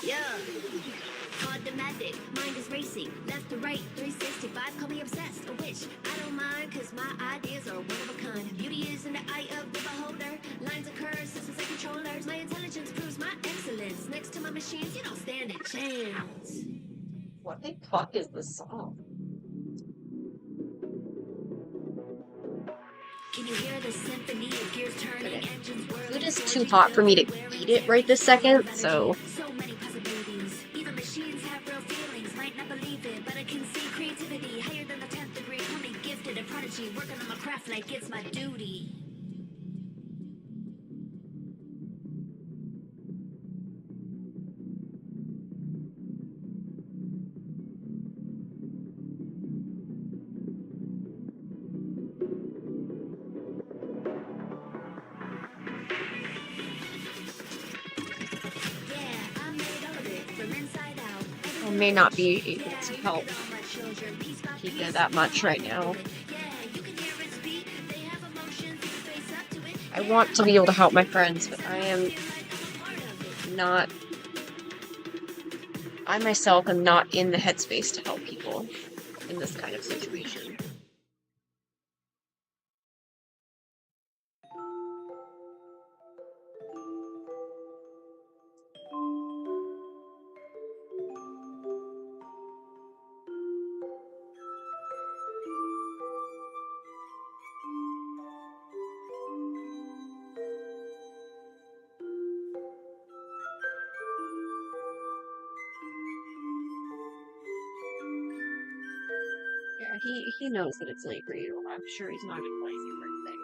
Yeah. Automatic, mind is racing, left to right, 365, call me obsessed, a witch. I don't mind, cause my ideas are one of a kind. Beauty is in the eye of the beholder. Lines occur, systems and controllers. My intelligence proves my excellence. Next to my machines, you don't stand a chance. What the fuck is this song? Can you hear the symphony of gears turning, engines whirling? Food is too hot for me to eat it right this second, so. So many possibilities. Even machines have real feelings. Might not believe it, but I can see creativity higher than the 10th degree. Call me gifted, a prodigy, working on my craft like it's my duty. I may not be able to help Kika that much right now. I want to be able to help my friends, but I am not. I myself am not in the headspace to help people in this kind of situation. Yeah, he knows that it's late for you. I'm sure he's not gonna blame you for anything.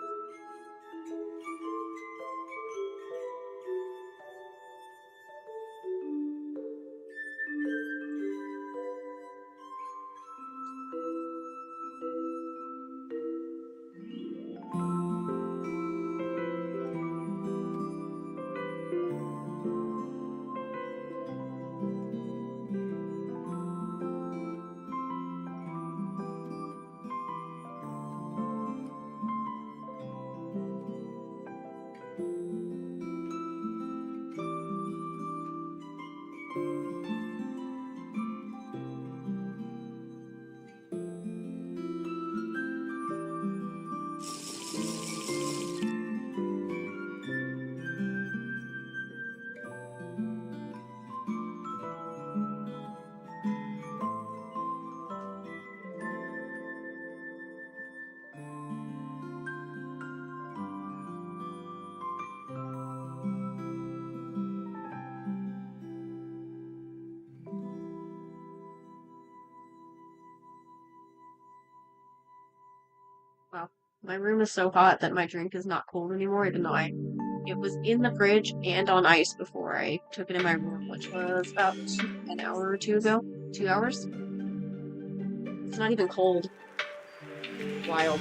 Wow. My room is so hot that my drink is not cold anymore, even though it was in the fridge and on ice before I took it in my room, which was about an hour or two ago. 2 hours? It's not even cold. Wild.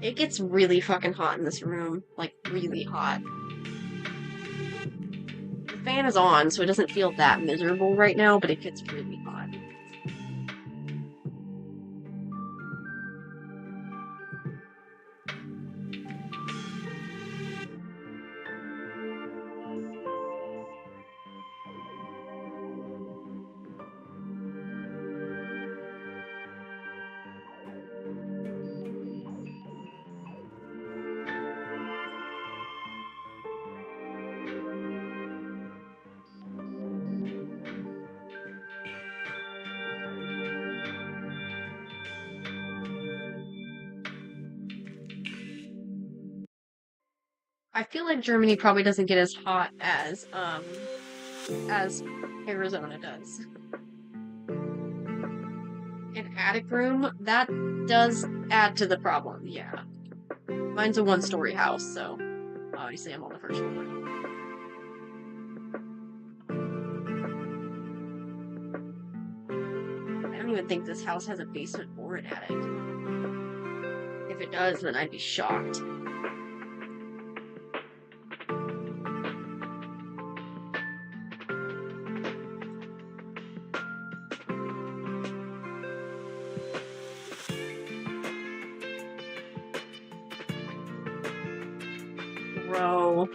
It gets really fucking hot in this room. Like, really hot. The fan is on, so it doesn't feel that miserable right now, but it gets really hot. I feel like Germany probably doesn't get as hot as Arizona does. An attic room, that does add to the problem, yeah. Mine's a one-story house, so obviously I'm on the first floor. I don't even think this house has a basement or an attic. If it does, then I'd be shocked. Bro.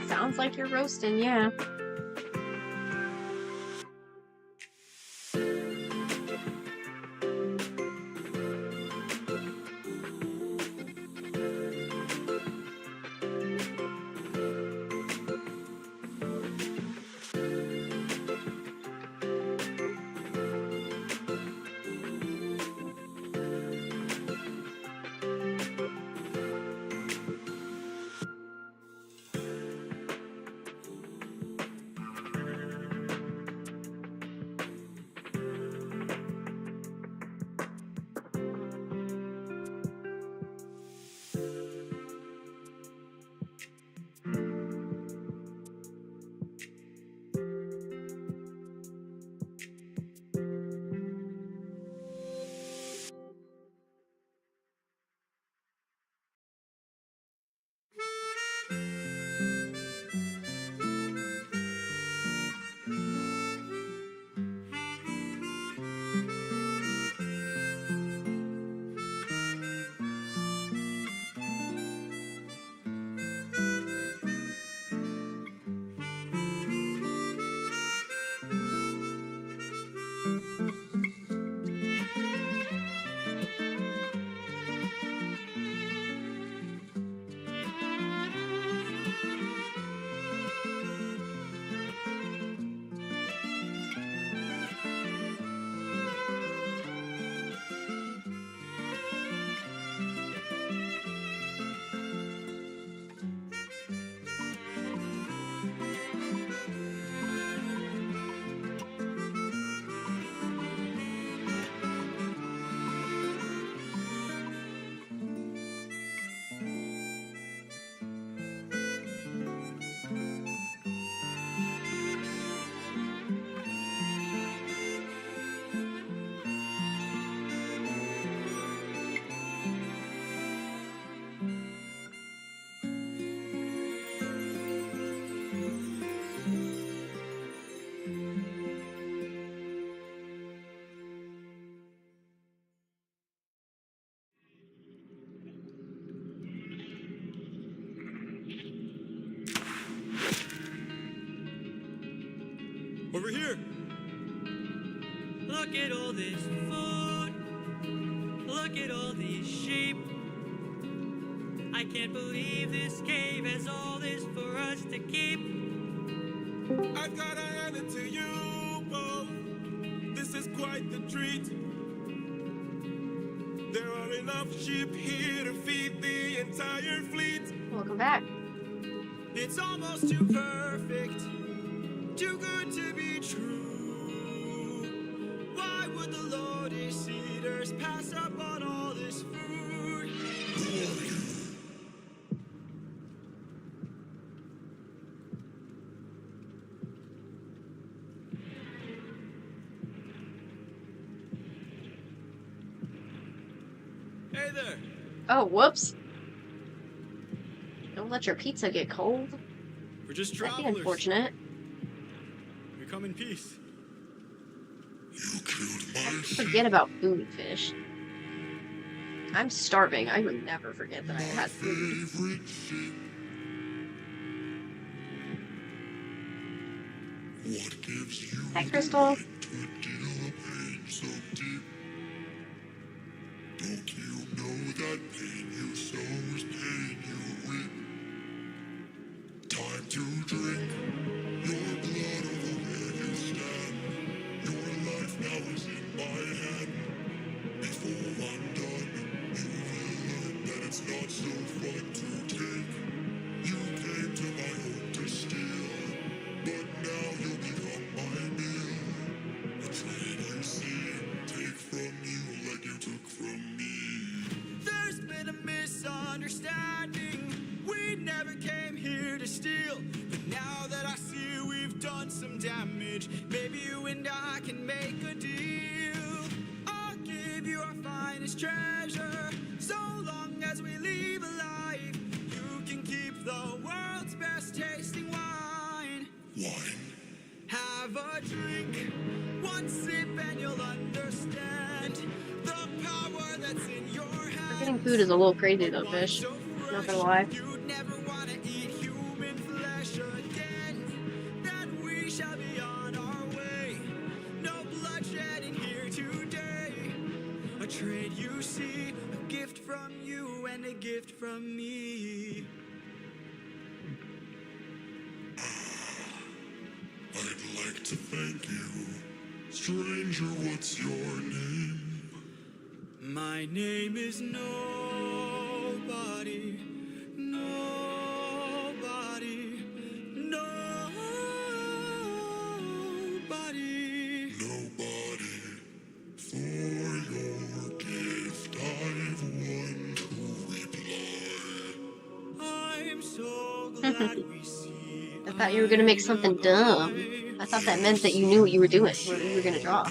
Sounds like you're roasting, yeah. Over here! Look at all this food. Look at all these sheep. I can't believe this cave has all this for us to keep. I gotta hand it to you both. quite the treat. There are enough sheep here to feed the entire fleet. Welcome back. It's almost too perfect, too good to be true. Why would the Lotus Eaters pass up on all this food? Hey there. Oh, whoops. Don't let your pizza get cold. We're just That'd be travelers. unfortunate. We come in peace. Forget about food, Fish. I'm starving. I would never forget that I had food. Hi, Crystal. Don't you know that pain you sow is pain you reap? Time to drink your blood over where you stand. Your life now is in my hand. Before I'm done, you will learn that it's not so fun to take. You came to my home to steal, but now you'll become my meal. A trade you see, take from you like you took from me. There's been a misunderstanding. We never came here to steal. But now that I see we've done some damage, maybe you and I can make a deal. I'll give you our finest treasure, so long as we leave alive. You can keep the world's best tasting wine. Wine. Have a drink, one sip and you'll understand the power that's in your hands. Getting food is a little crazy though, Fish. Not gonna lie. You'd never want to eat human flesh again. That we shall be on our way. No bloodshed in here today. A trade you see, a gift from you and a gift from me. I'd like to thank you. Stranger, what's your name? My name is Nobody. Nobody. Nobody. Nobody. For your gift, I've one to reply. I'm so glad we see. I thought you were gonna make something dumb. I thought that meant that you knew what you were doing, what you were gonna draw.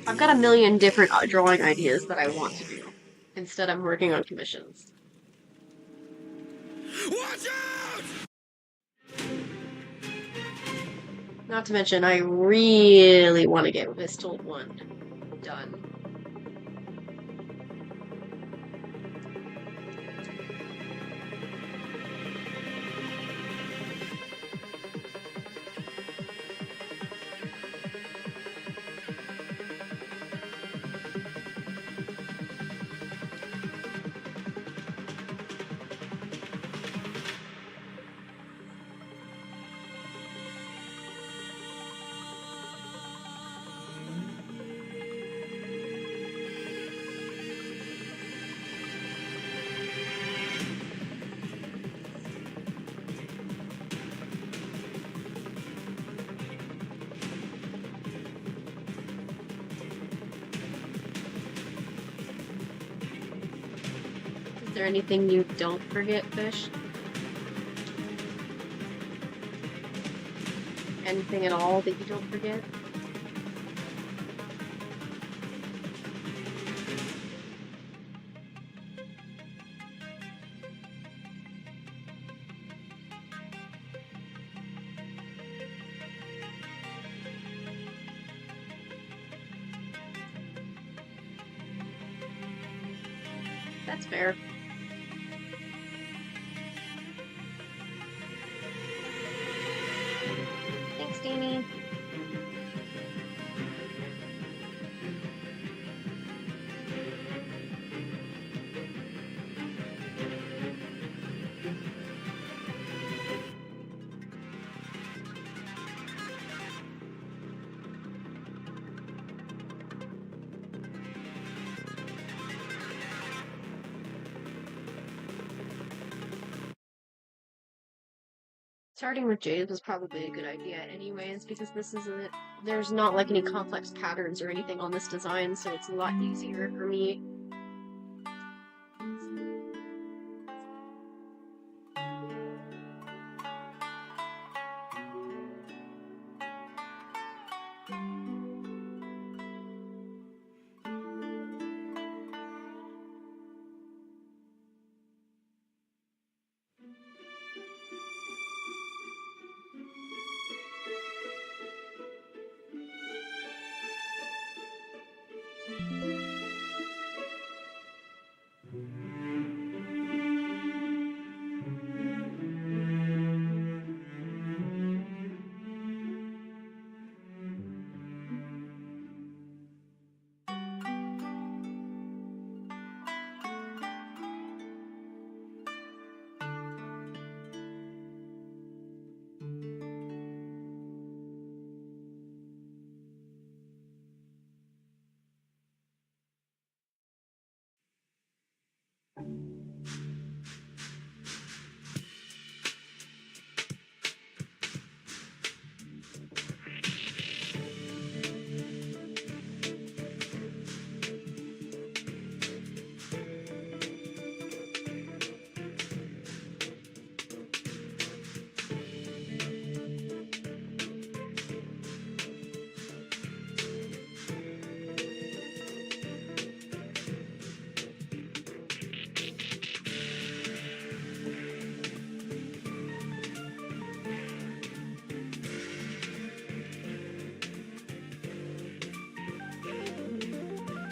I've got a million different drawing ideas that I want to do. Instead, I'm working on commissions. Watch out! Not to mention, I really want to get Pistol 1 done. Is there anything you don't forget, Fish? Anything at all that you don't forget? That's fair. Thanks, Danny. Starting with Jade was probably a good idea anyways, because this isn't, there's not like any complex patterns or anything on this design, so it's a lot easier for me.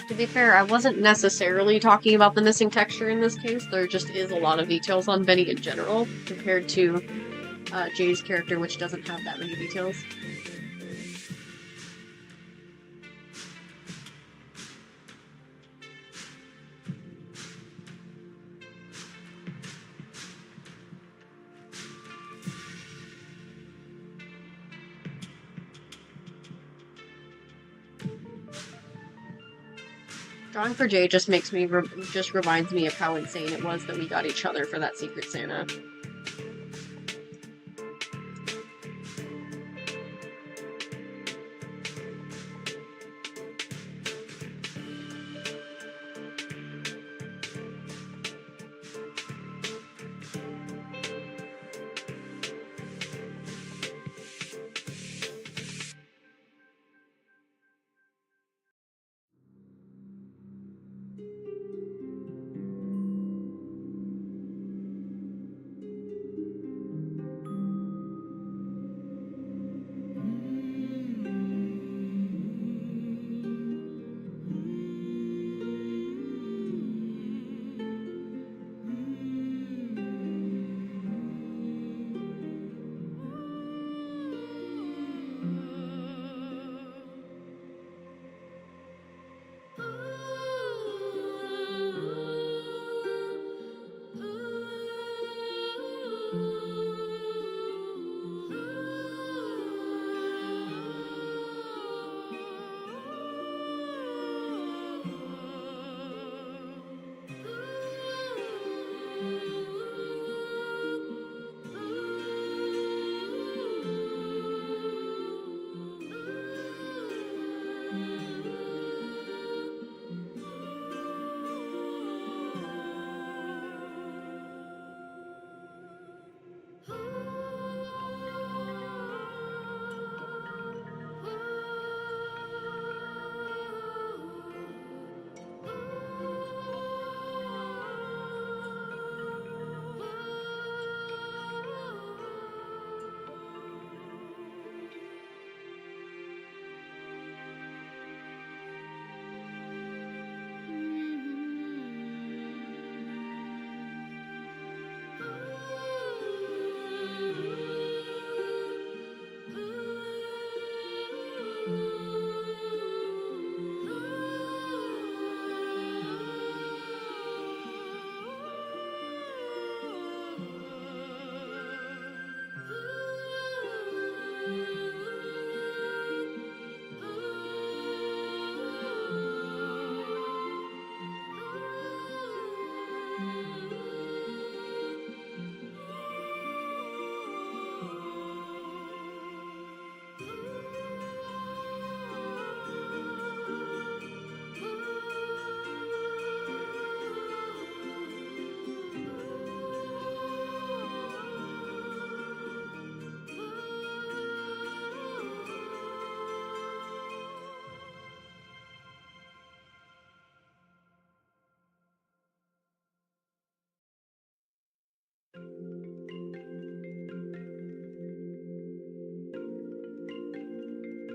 To be fair, I wasn't necessarily talking about the missing texture in this case. There just is a lot of details on Benny in general, compared to Jay's character, which doesn't have that many details. Drawing for Jay just makes me just reminds me of how insane it was that we got each other for that Secret Santa.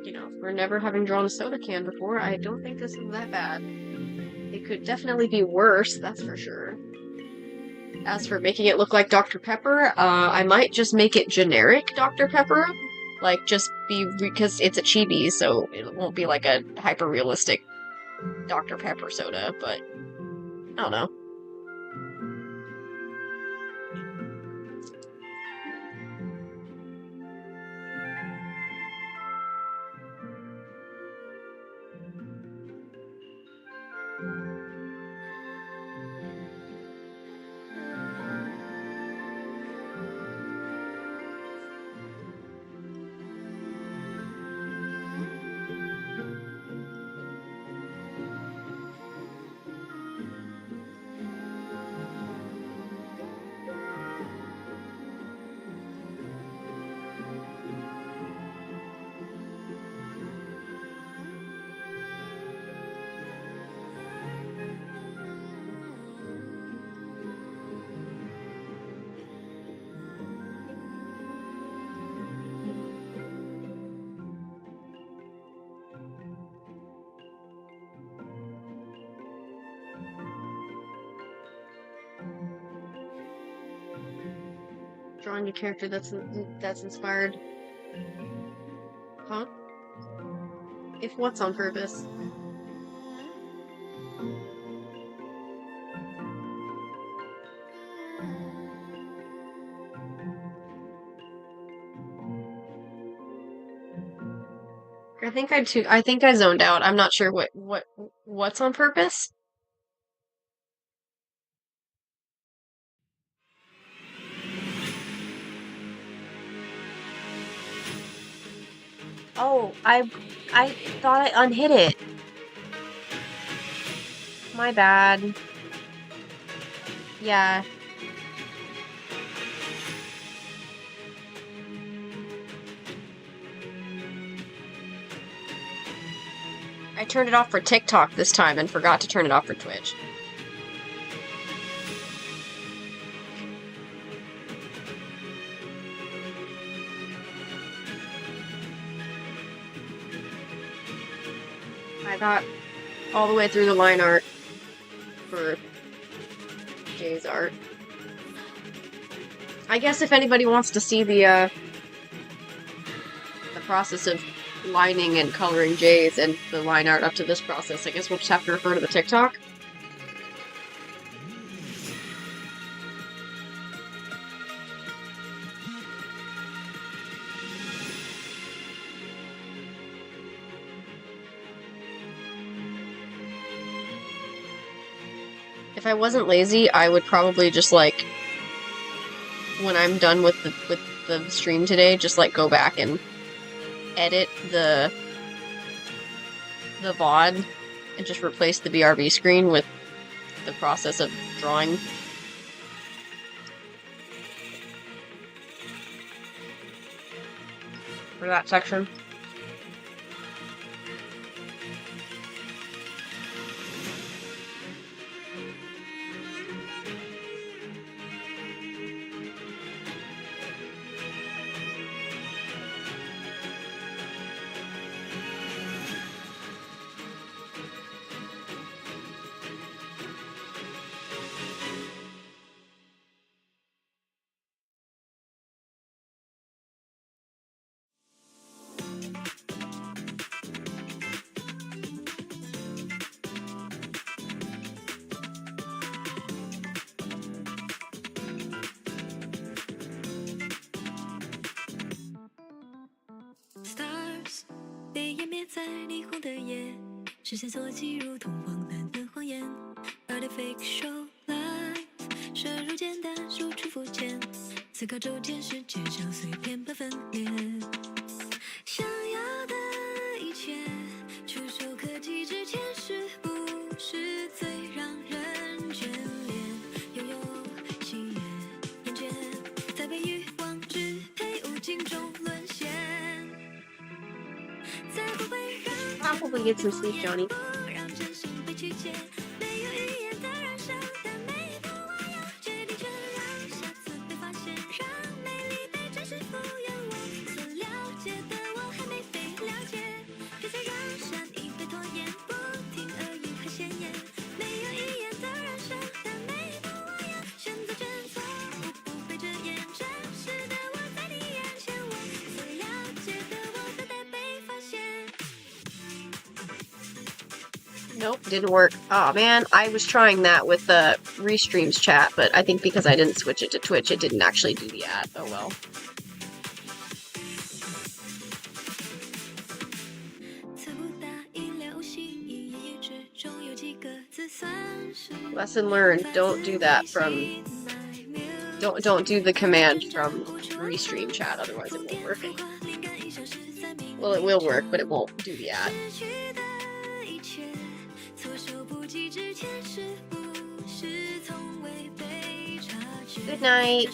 you know, for never having drawn a soda can before, I don't think this is that bad. It could definitely be worse, that's for sure. As for making it look like Dr. Pepper, I might just make it generic Dr. Pepper. Like, just because it's a chibi, so it won't be like a hyper-realistic Dr. Pepper soda, but I don't know. Drawing a character that's inspired. Huh? If what's on purpose? I think I zoned out. I'm not sure what's on purpose. Oh, I thought I unhit it. My bad. Yeah. I turned it off for TikTok this time and forgot to turn it off for Twitch. I got all the way through the line art for Jay's art. I guess if anybody wants to see the process of lining and coloring Jay's and the line art up to this process, I guess we'll just have to refer to the TikTok. If I wasn't lazy, I would probably just, like, when I'm done with the stream today, just, like, go back and edit the VOD and just replace the BRB screen with the process of drawing. For that section. Stars 被湮灭在霓虹的夜，视线锁起如同荒诞的谎言。Artifact show life， 摄入简单，输出肤浅，思考周间世界像碎片般分裂。想要的一切，触手可及之前，是不是最让人眷恋？拥有喜悦，眼前在被欲望支配，无尽中沦陷。I'll probably get some sleep, Johnny. 让真心被曲解，没有语言的燃烧，但每一步我要决定权让下次被发现，让美丽被真实复原。我所了解的我还没被了解。Nope, didn't work. Oh man, I was trying that with the Restreams chat, but I think because I didn't switch it to Twitch, it didn't actually do the ad. Oh well. Lesson learned, don't do that from... Don't do the command from Restream chat, otherwise it won't work. Well, it will work, but it won't do the ad. Good night.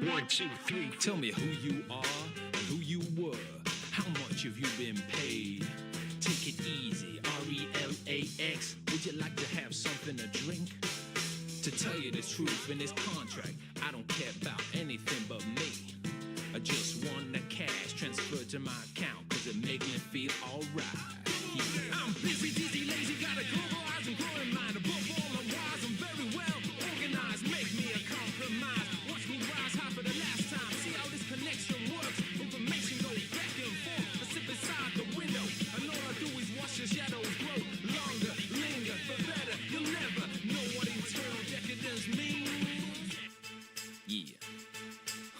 1, 2, 3. Tell me who you are and who you were. How much have you been paid? Take it easy. RELAX. Would you like to have something to drink? To tell you the truth, in this contract, I don't care about anything but me. I just want the cash transferred to my account, cause it make me feel alright. Yeah. I'm busy, dizzy, lazy, got a global eyes and growing mind. Above all, I'm wise, I'm very well organized. Make me a compromise. Watch me rise high for the last time. See how this connection works. Information goes back and forth. I sip inside the window, and all I do is watch the shadows grow longer, linger, for better. You'll never know what internal decadence means. Yeah.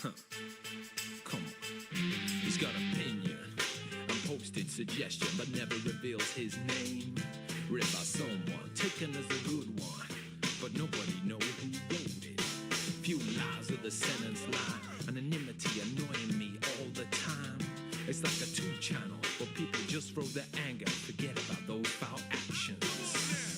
Huh. Come on. He's got opinion and posted suggestion, but never reveals his name. Read by someone, taken as a good one, but nobody knows who wrote it. Few lies of the sentence line, anonymity annoying me all the time. It's like a 2-channel where people just throw their anger, forget about those foul actions.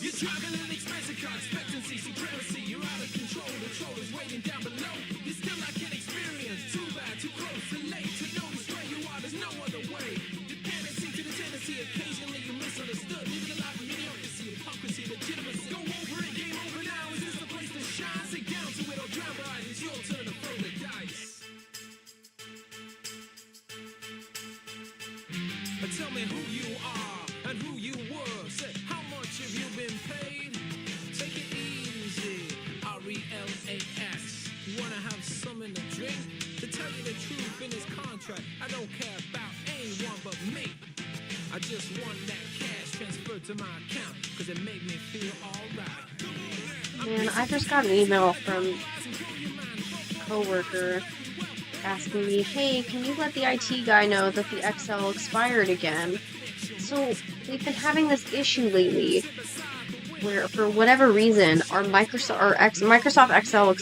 You're driving an expensive car, expectancy, supremacy. You're out of control, the troll is waiting down below. You still like an experience, too bad, too close, too late to notice where you are. There's no other way. Dependency to the tendency, occasionally you misunderstood. Living a life of mediocrity, hypocrisy, legitimacy. Go over it, game over now. Is this the place to shine? Sit down to it or drown by it. It's your turn to throw the dice. But tell me who you are and who you were. Say, how much have you been paid? Take it easy. RELAX. Wanna have something to drink? To tell you the truth, in this contract, I don't care about anyone but me. I just want that cash transferred to my account, cause it made me feel alright. Man, I just got an email from a coworker asking me, hey, can you let the IT guy know that the Excel expired again? So, we've been having this issue lately where, for whatever reason, our Microsoft Excel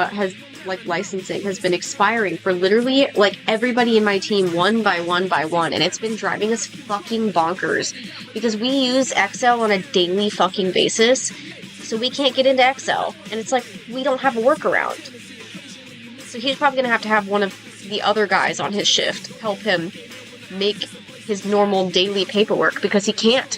has, like, licensing has been expiring for literally, like, everybody in my team one by one by one, and it's been driving us fucking bonkers because we use Excel on a daily fucking basis, so we can't get into Excel, and it's like, we don't have a workaround. So he's probably going to have one of the other guys on his shift help him make his normal daily paperwork because he can't.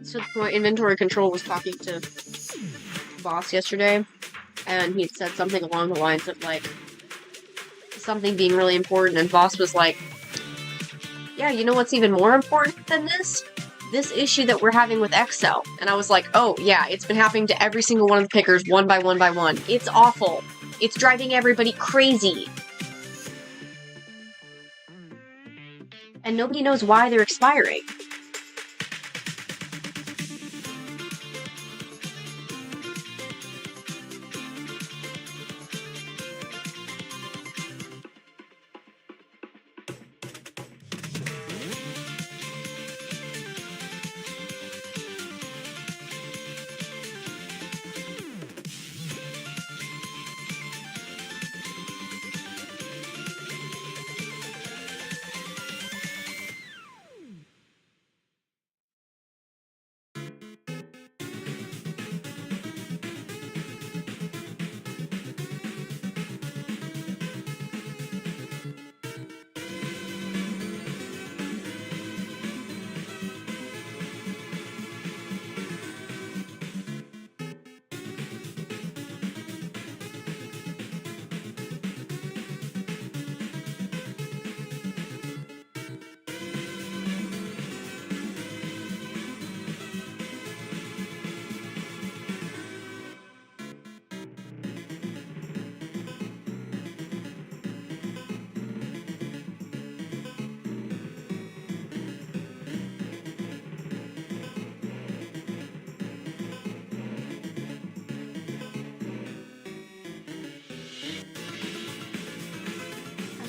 So my inventory control was talking to boss yesterday, and he said something along the lines of, like, something being really important, and boss was like, yeah, you know what's even more important than this? This issue that we're having with Excel. And I was like, oh yeah, it's been happening to every single one of the pickers one by one by one. It's awful. It's driving everybody crazy. And nobody knows why they're expiring.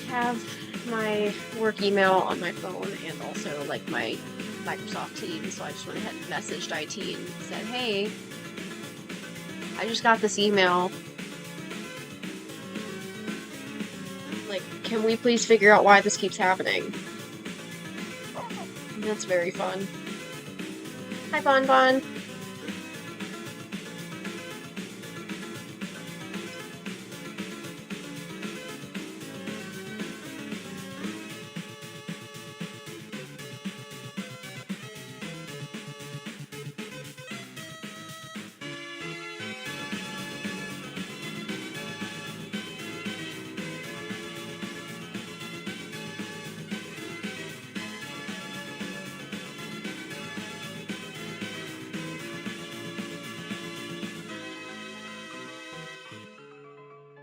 Have my work email on my phone and also like my Microsoft Teams, so I just went ahead and messaged IT and said, hey, I just got this email like can we please figure out why this keeps happening? That's very fun. Hi, Bon Bon.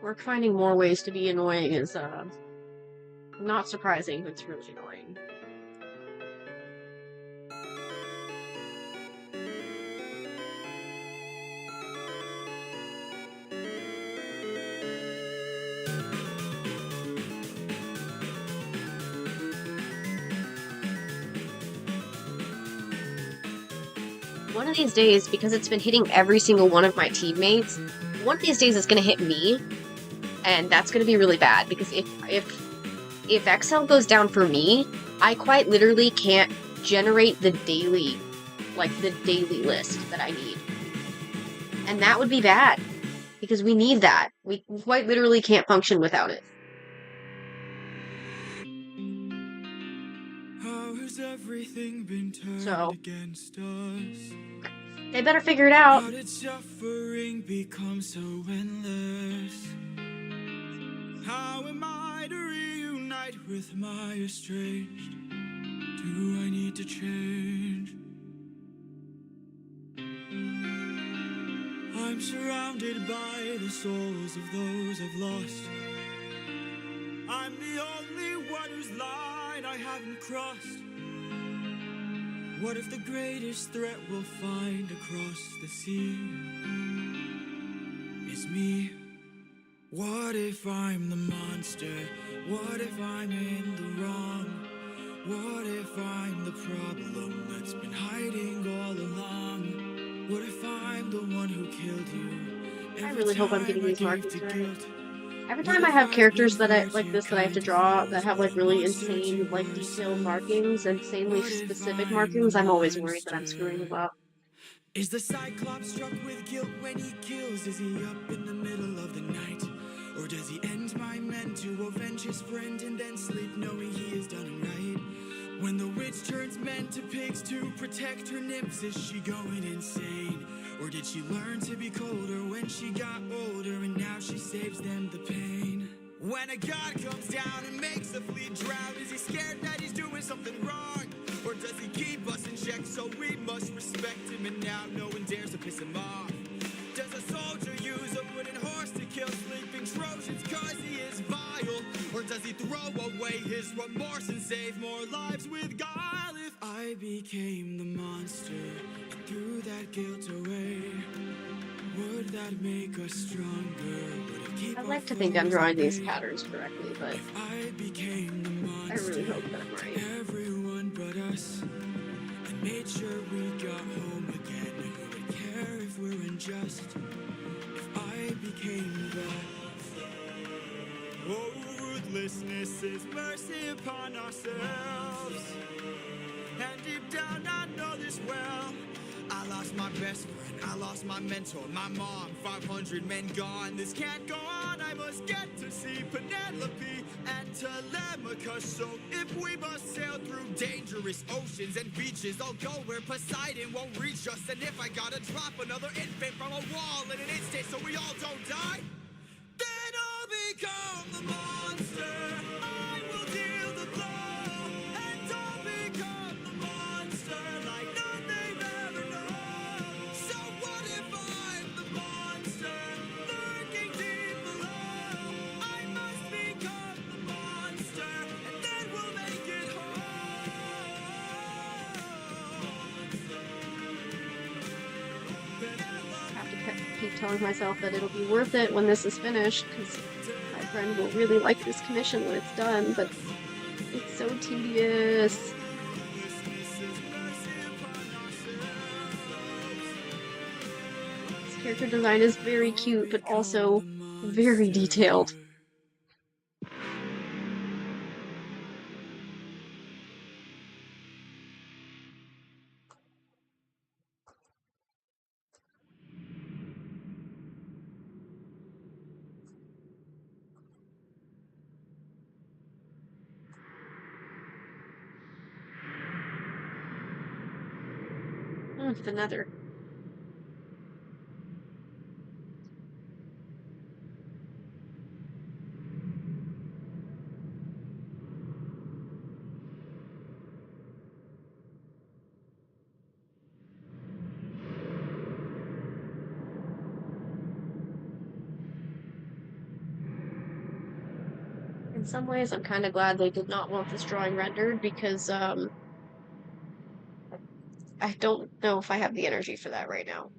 We're finding more ways to be annoying is, not surprising, but it's really annoying. One of these days, because it's been hitting every single one of my teammates, one of these days it's gonna hit me, and that's gonna be really bad, because if Excel goes down for me, I quite literally can't generate the daily list that I need. And that would be bad, because we need that. We quite literally can't function without it. How has everything been turned So, against us? they better figure it out. How did suffering become so endless? How am I to reunite with my estranged? Do I need to change? I'm surrounded by the souls of those I've lost. I'm the only one whose line I haven't crossed. What if the greatest threat we'll find across the sea is me? What if I'm the monster? What if I'm in the wrong? What if I'm the problem that's been hiding all along? What if I'm the one who killed you? I really hope I'm getting these markings to right. guilt. Every time I have characters that I like this that I have to draw that have like really insane like detailed markings, insanely specific markings, I'm always worried that I'm screwing them up. Is the Cyclops struck with guilt when he kills? Is he up in the middle of the night? Or does he end my men to avenge his friend and then sleep knowing he has done him right? When the witch turns men to pigs to protect her nymphs, is she going insane? Or did she learn to be colder when she got older and now she saves them the pain? When a god comes down and makes a fleet drown, is he scared that he's doing something wrong? Or does he keep us in check so we must respect him and now no one dares to piss him off? Does a soldier use a wooden horse to kill sleeping Trojans cause he is vile? Or does he throw away his remorse and save more lives with guile? If I became the monster and threw that guilt away, would that make us stronger? Would it keep I'd our like to think I'm foes drawing these at bay? patterns correctly, but If I became the I monster, really hope that I'm right. everyone but us, and made sure we got home again, who would care if we're unjust? If I became that, oh, ruthlessness is mercy upon ourselves. And deep down I know this well. I lost my best friend, I lost my mentor, my mom, 500 men gone. This can't go on, I must get to see Penelope and Telemachus. So if we must sail through dangerous oceans and beaches, I'll go where Poseidon won't reach us. And if I gotta drop another infant from a wall in an instant so we all don't die, then I'll become the monster. I will deal the blow, and I'll become the monster like none they've ever known. So what if I'm the monster lurking deep below? I must become the monster, and then we'll make it I have to keep telling myself that it'll be worth it when this is finished, because my friend will really like this commission when it's done, but it's so tedious. This character design is very cute, but also very detailed. The Nether. In some ways, I'm kind of glad they did not want this drawing rendered because I don't know if I have the energy for that right now.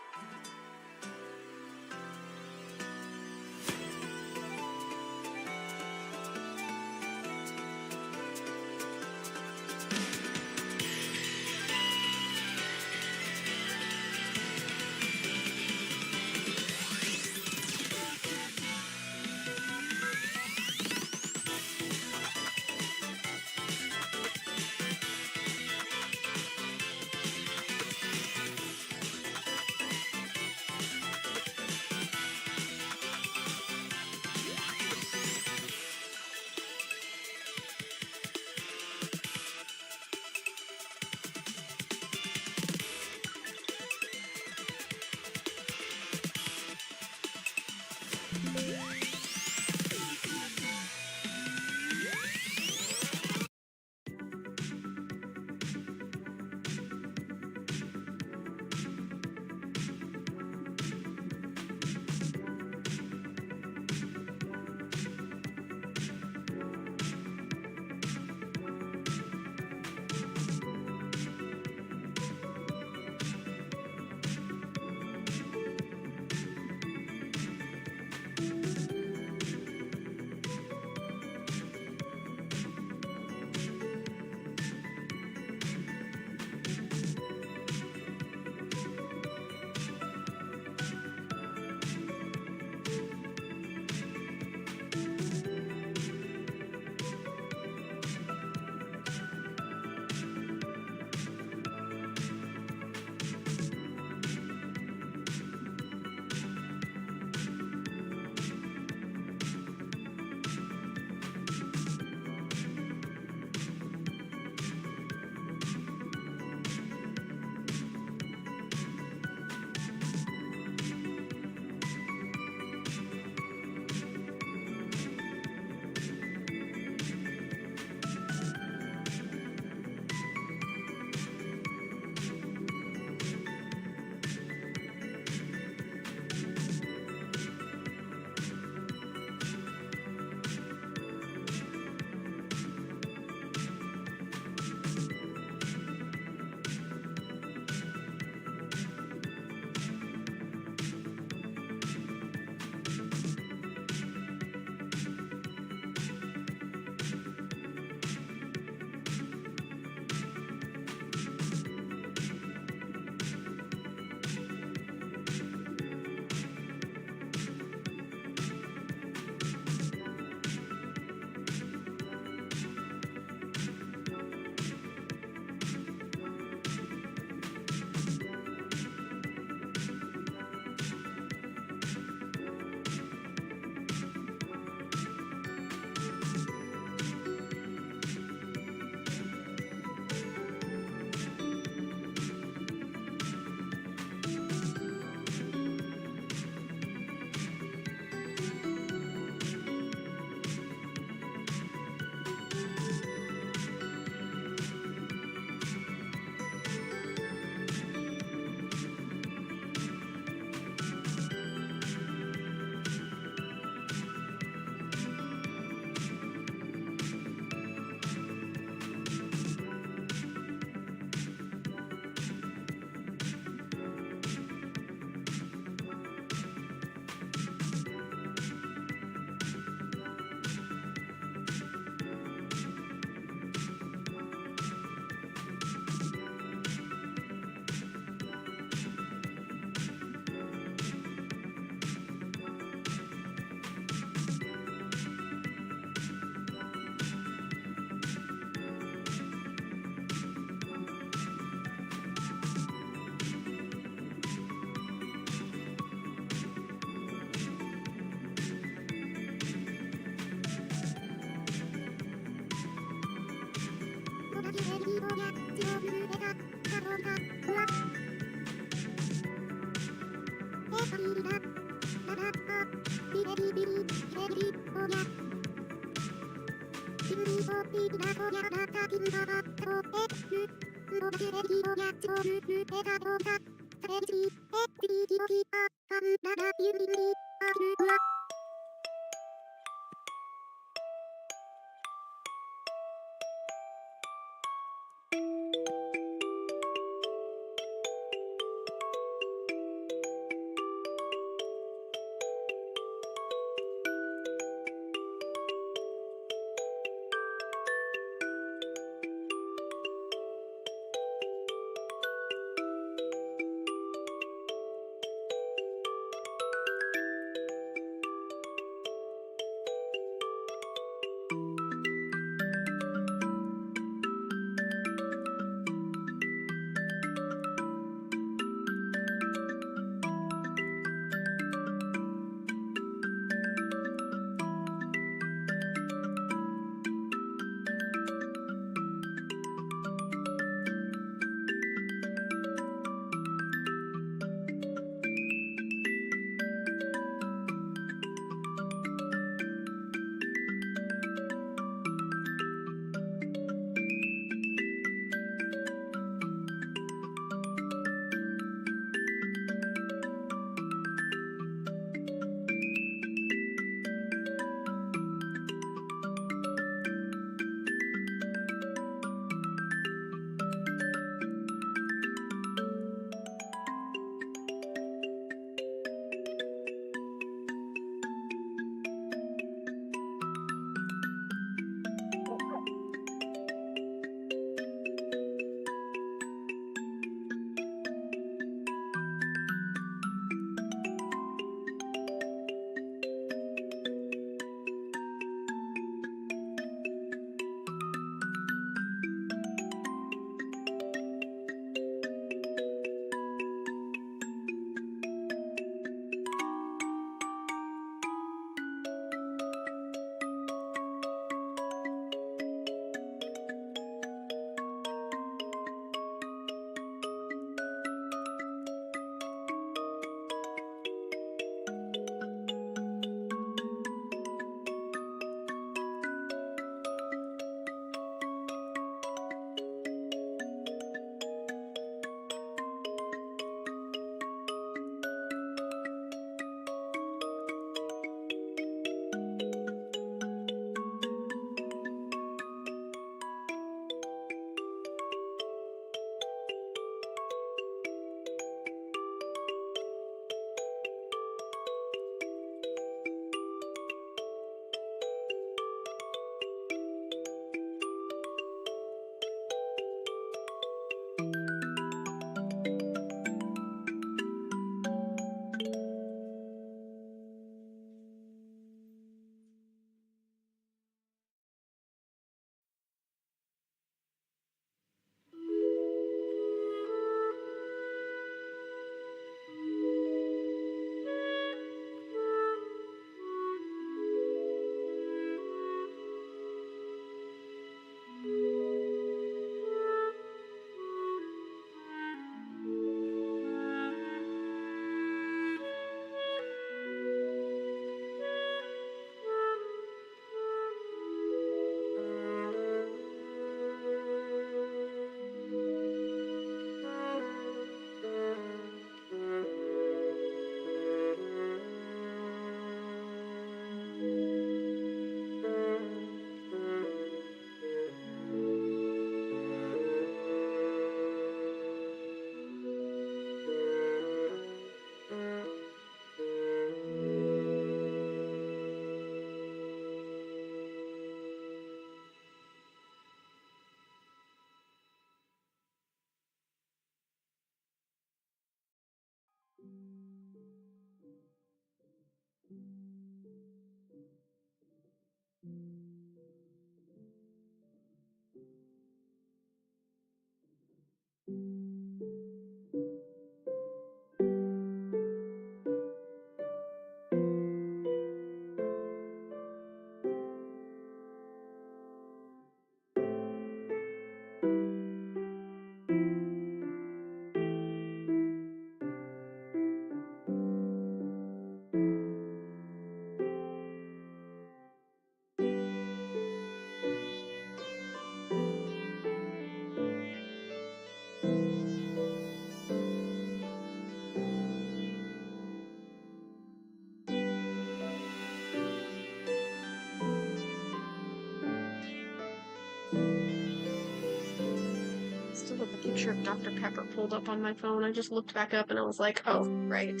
picture of Dr. Pepper pulled up on my phone. I just looked back up and I was like, oh, right.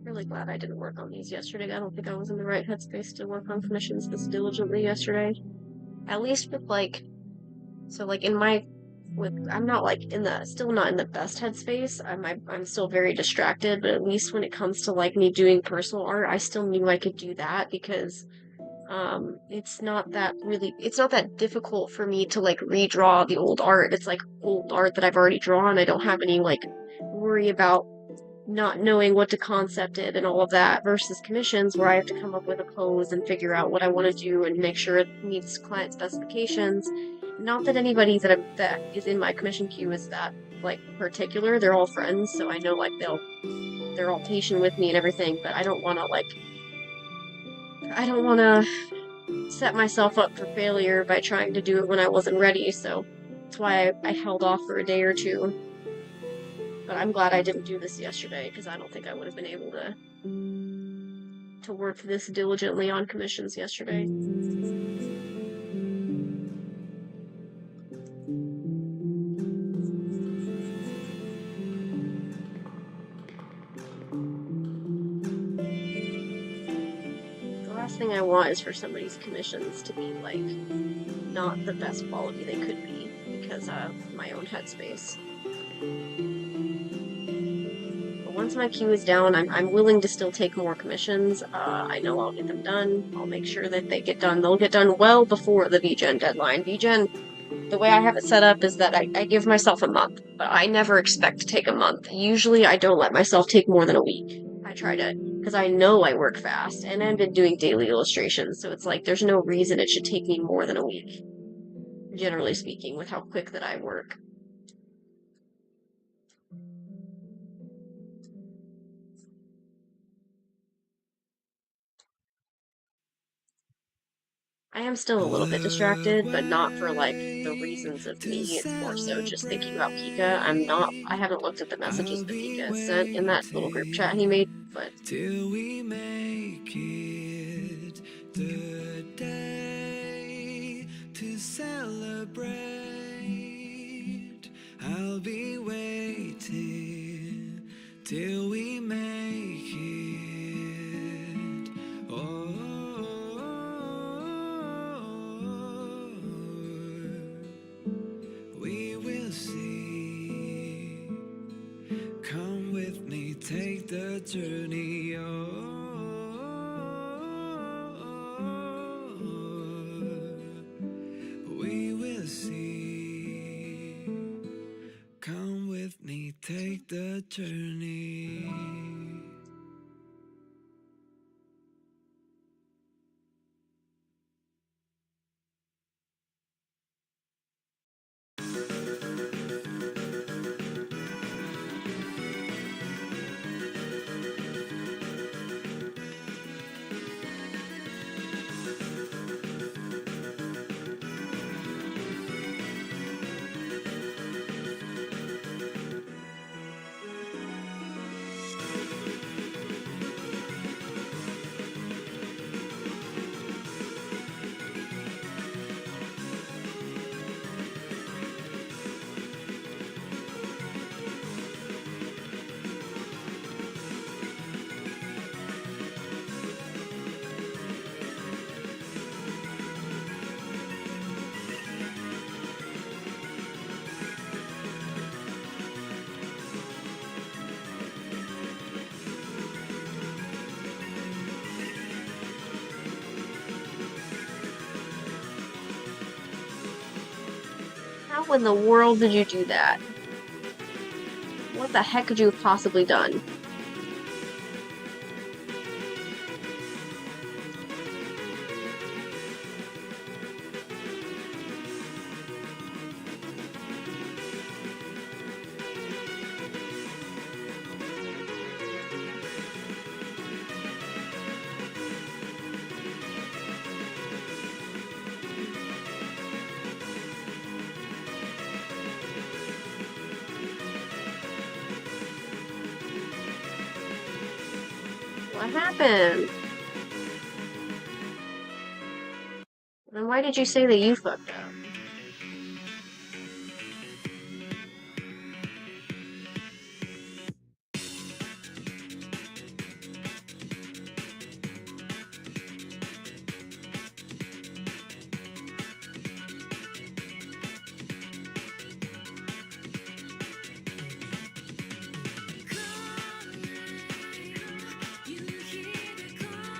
Really glad I didn't work on these yesterday. I don't think I was in the right headspace to work on commissions this diligently yesterday. At least with like, so like in my, with I'm not like still not in the best headspace. I'm still very distracted, but at least when it comes to like me doing personal art, I still knew I could do that because it's not that difficult for me to like redraw the old art. It's like old art that I've already drawn. I don't have any like worry about not knowing what to concept it and all of that versus commissions where I have to come up with a pose and figure out what I want to do and make sure it meets client specifications. Not that anybody that is in my commission queue is that like particular. They're all friends, so I know like they're all patient with me and everything, but I don't want to set myself up for failure by trying to do it when I wasn't ready, so that's why I held off for a day or two. But I'm glad I didn't do this yesterday, because I don't think I would have been able to work this diligently on commissions yesterday. The last thing I want is for somebody's commissions to be, like, not the best quality they could be, because of my own headspace. Once my queue is down, I'm willing to still take more commissions. I know I'll get them done. I'll make sure that they get done. They'll get done well before the VGen deadline. VGen, the way I have it set up is that I give myself a month, but I never expect to take a month. Usually I don't let myself take more than a week. I try to, because I know I work fast, and I've been doing daily illustrations, so it's like there's no reason it should take me more than a week, generally speaking, with how quick that I work. I am still a little bit distracted, but not for like the reasons of me. It's more so just thinking about Pika. I haven't looked at the messages that Pika has sent in that little group chat he made, but till we make it the day to celebrate. I'll be waiting till we make it. Oh, we will see. Come with me, take the journey. We will see. Come with me, take the journey. How in the world did you do that? What the heck could you have possibly done? What happened? And why did you say that you fucked up? You hear the calling.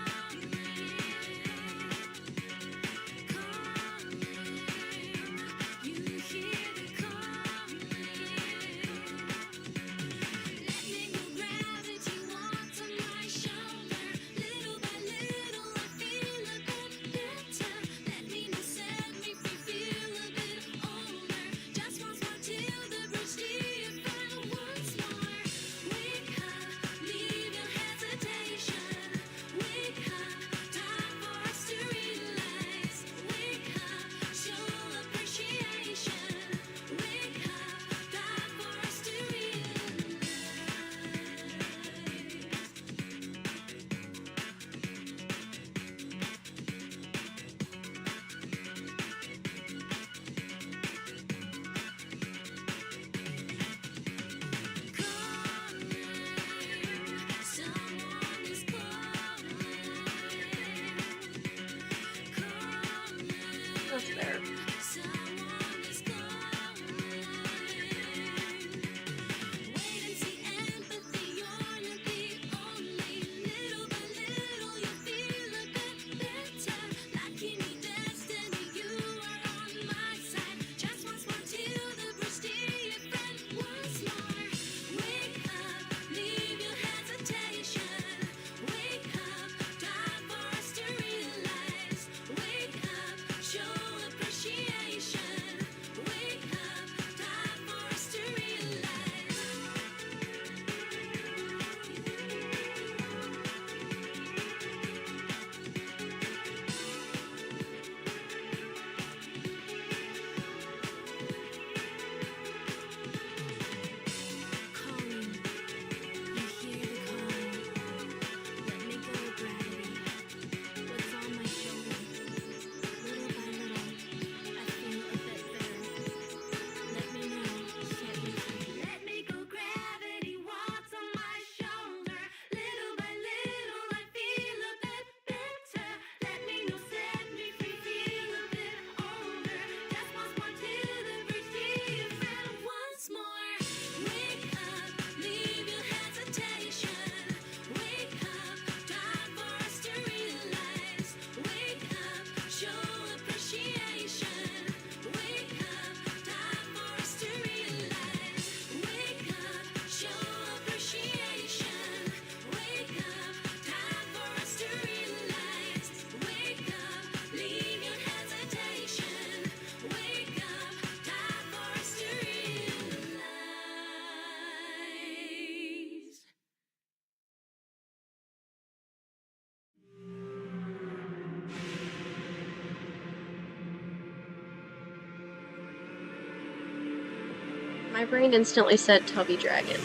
My brain instantly said Tubby Dragon.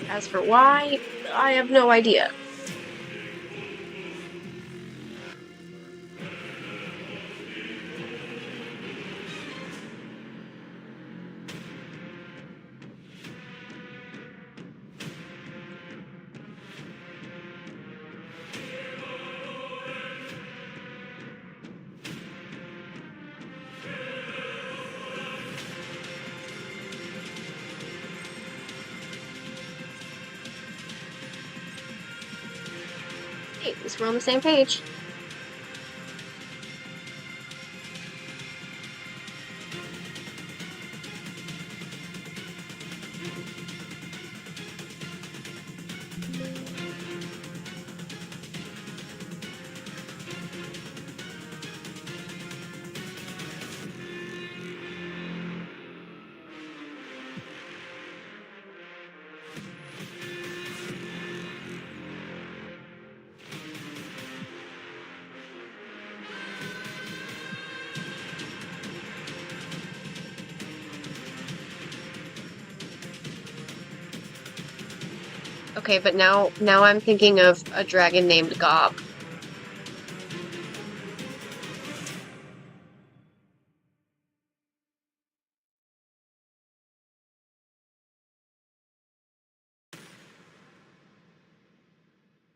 As for why, I have no idea. Hey, at least we're on the same page. Okay, but now I'm thinking of a dragon named Gob.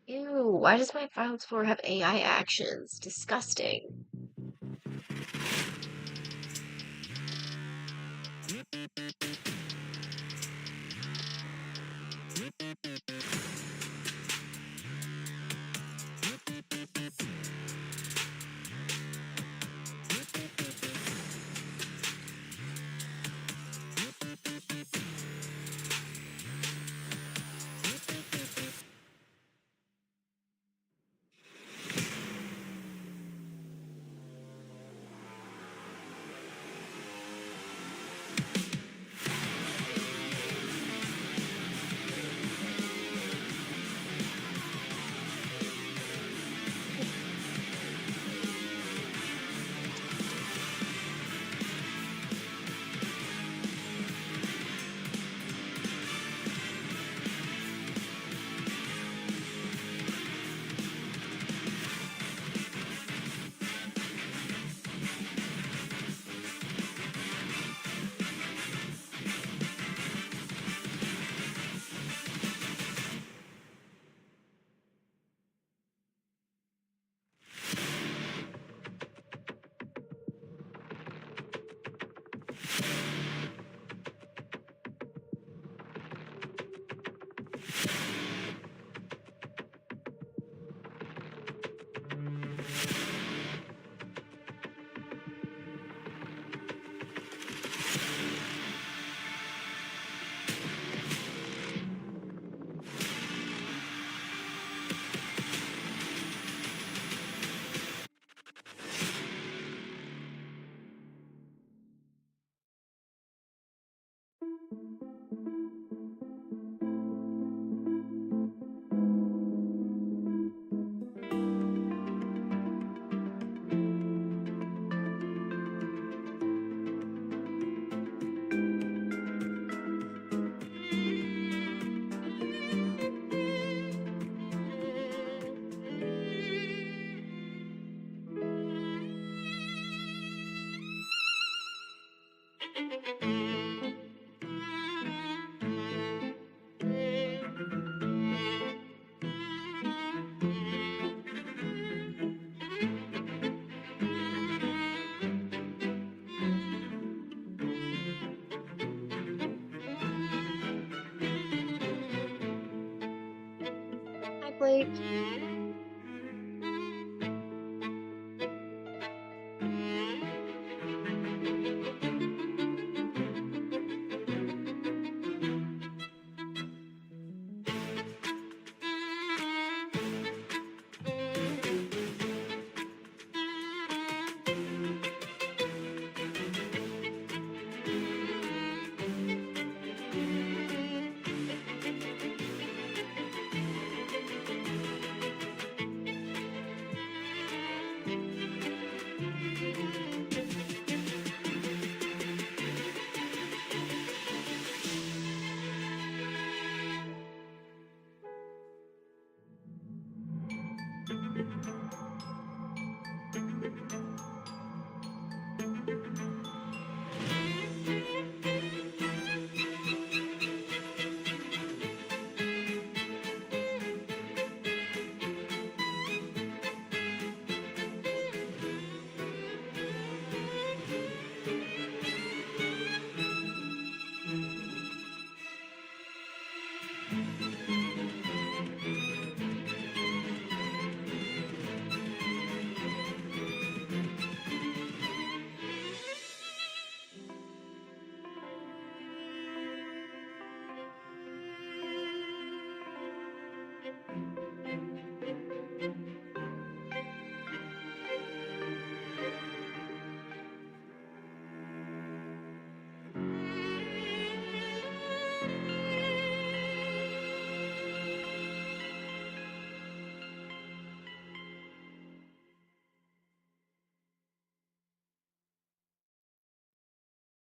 Ew, why does my file explorer have AI actions? Disgusting. Hi, Blake.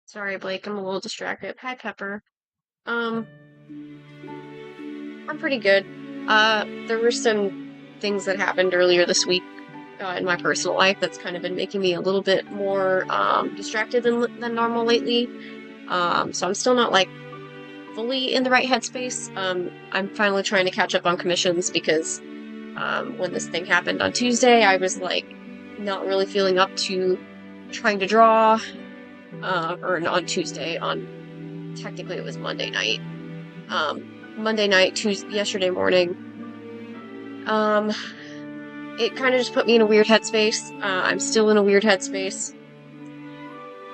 Sorry, Blake, I'm a little distracted. Hi, Pepper. Um, I'm pretty good. There were some things that happened earlier this week in my personal life that's kind of been making me a little bit more distracted than normal lately. So I'm still not like fully in the right headspace. I'm finally trying to catch up on commissions because when this thing happened on Tuesday, I was like not really feeling up to trying to draw. Or on Tuesday, on technically it was Monday night. Monday night, yesterday morning. It kind of just put me in a weird headspace. I'm still in a weird headspace.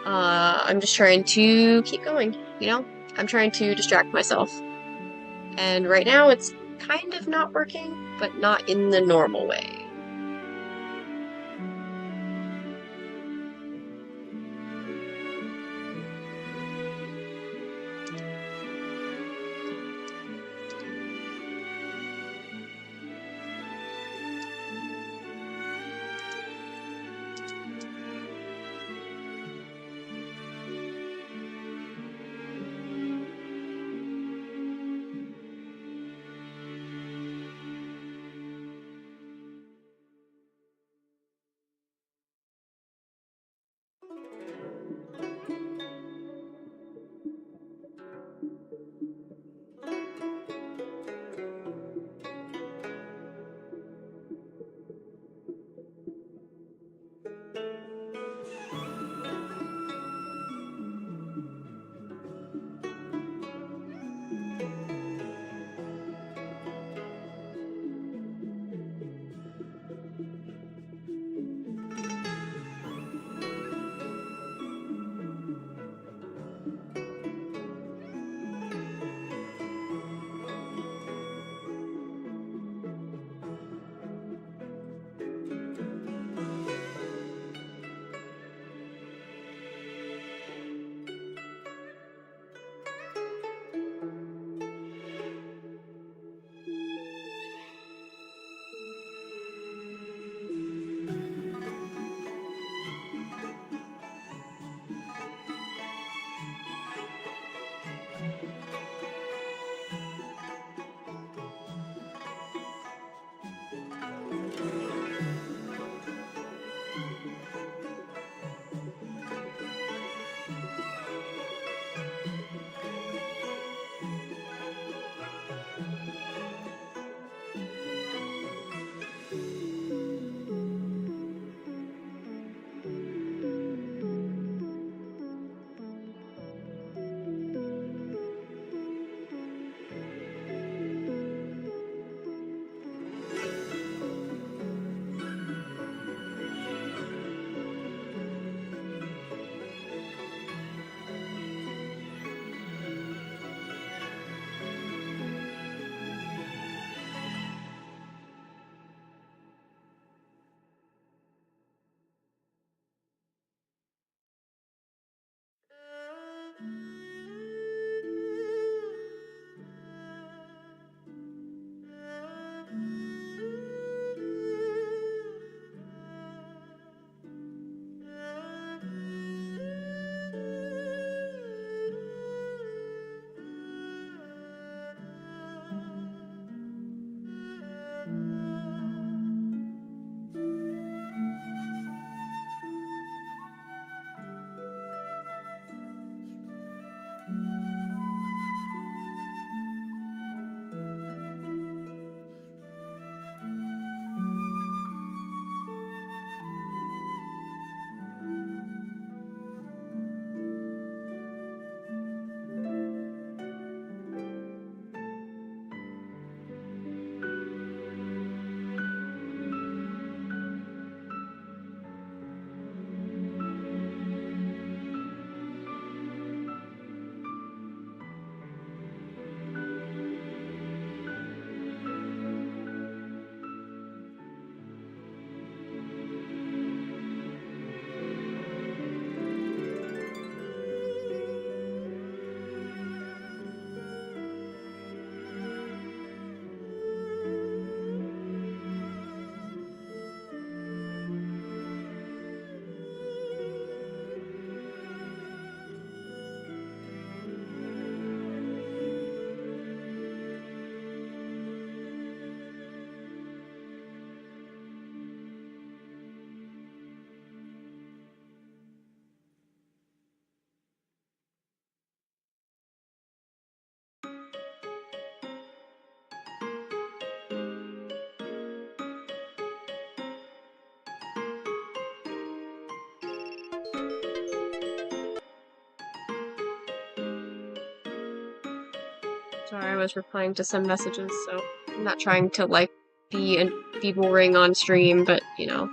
I'm just trying to keep going, you know? I'm trying to distract myself. And right now it's kind of not working, but not in the normal way. Sorry, I was replying to some messages, so I'm not trying to, like, be boring on stream, but, you know.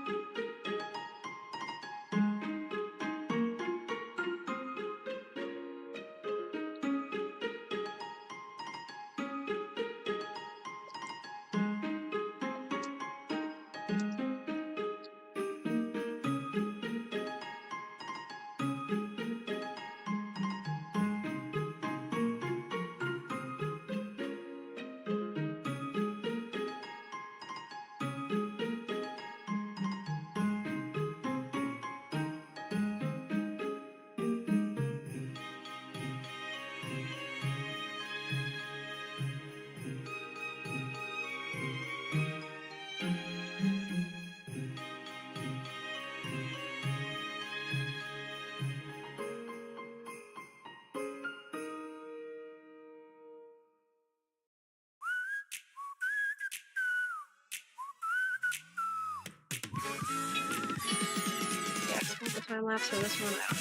Yeah, I think the time lapse for this one out.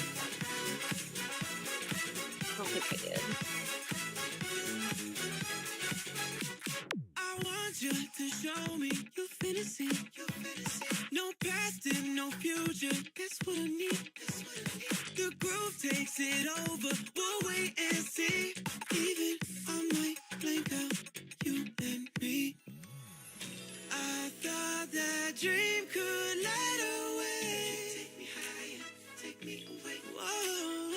I don't think I did. I want you to show me your fantasy. No past and no future. That's what I need. The groove takes it over. We'll wait and see. Even I might blank out you and me. I thought that dream could light away. Take me higher, take me away. Whoa,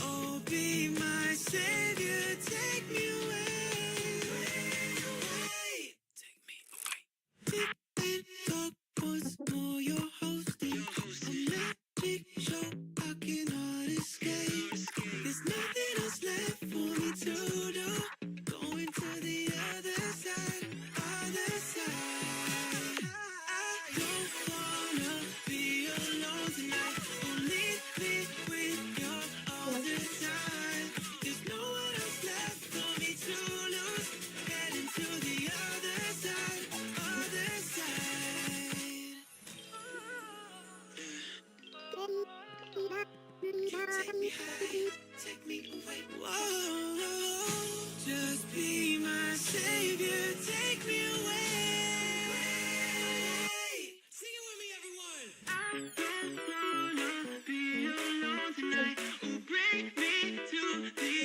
oh, be my savior, take me away. Take me away. It was more your hosting. A magic show I cannot escape. There's nothing else left for me to do. Going to the other side, other side. I don't wanna be alone tonight. Only be with you all the time. There's no one else left for me to lose. Heading to the other side, other side. Take me high, take me away. Whoa, just be my savior, take me away. Sing it with me, everyone. I don't wanna be alone tonight. Oh, bring me to the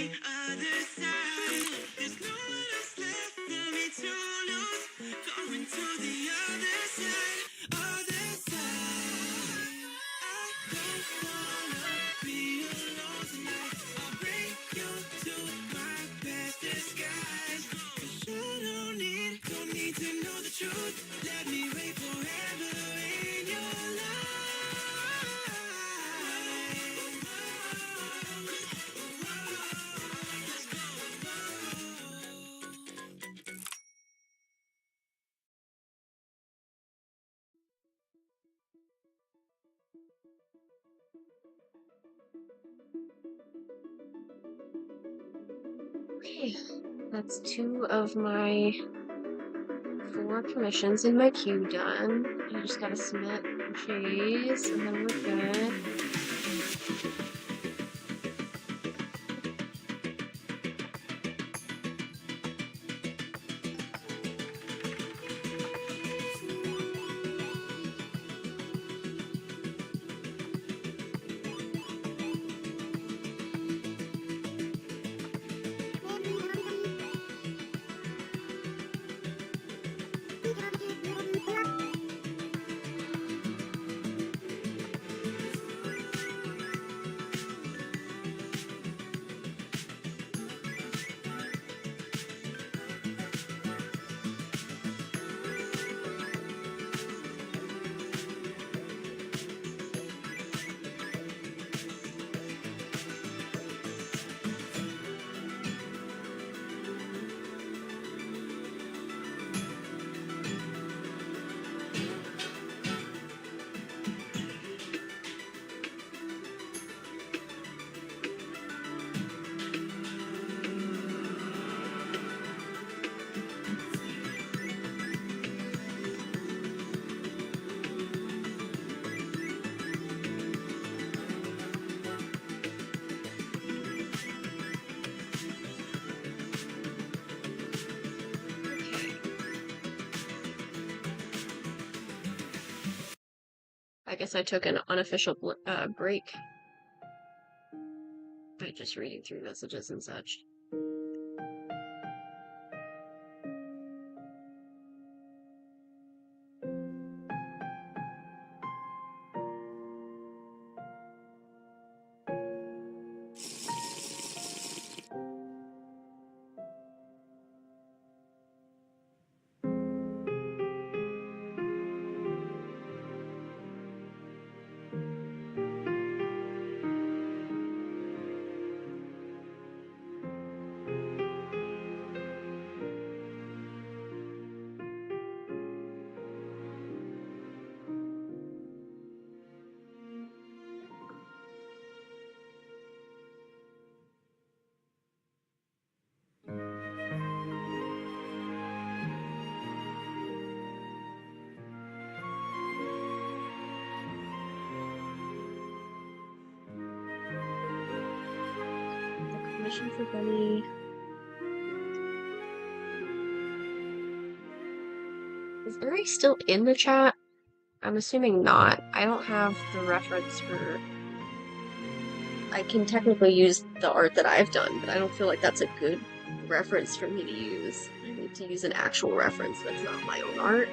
other side. There's no one else left for me to lose. Going to the other side, other side. I don't wanna be alone tonight. I'll bring you to my best disguise. 'Cause you don't need to know the truth. Let me wait forever in your Okay, that's 2 of my 4 commissions in my queue done. I just gotta submit Jay's, and then we're good. I guess I took an unofficial break by just reading through messages and such. Mission for Bunny. Is Uri still in the chat? I'm assuming not. I don't have the reference for... I can technically use the art that I've done, but I don't feel like that's a good reference for me to use. I need to use an actual reference that's not my own art.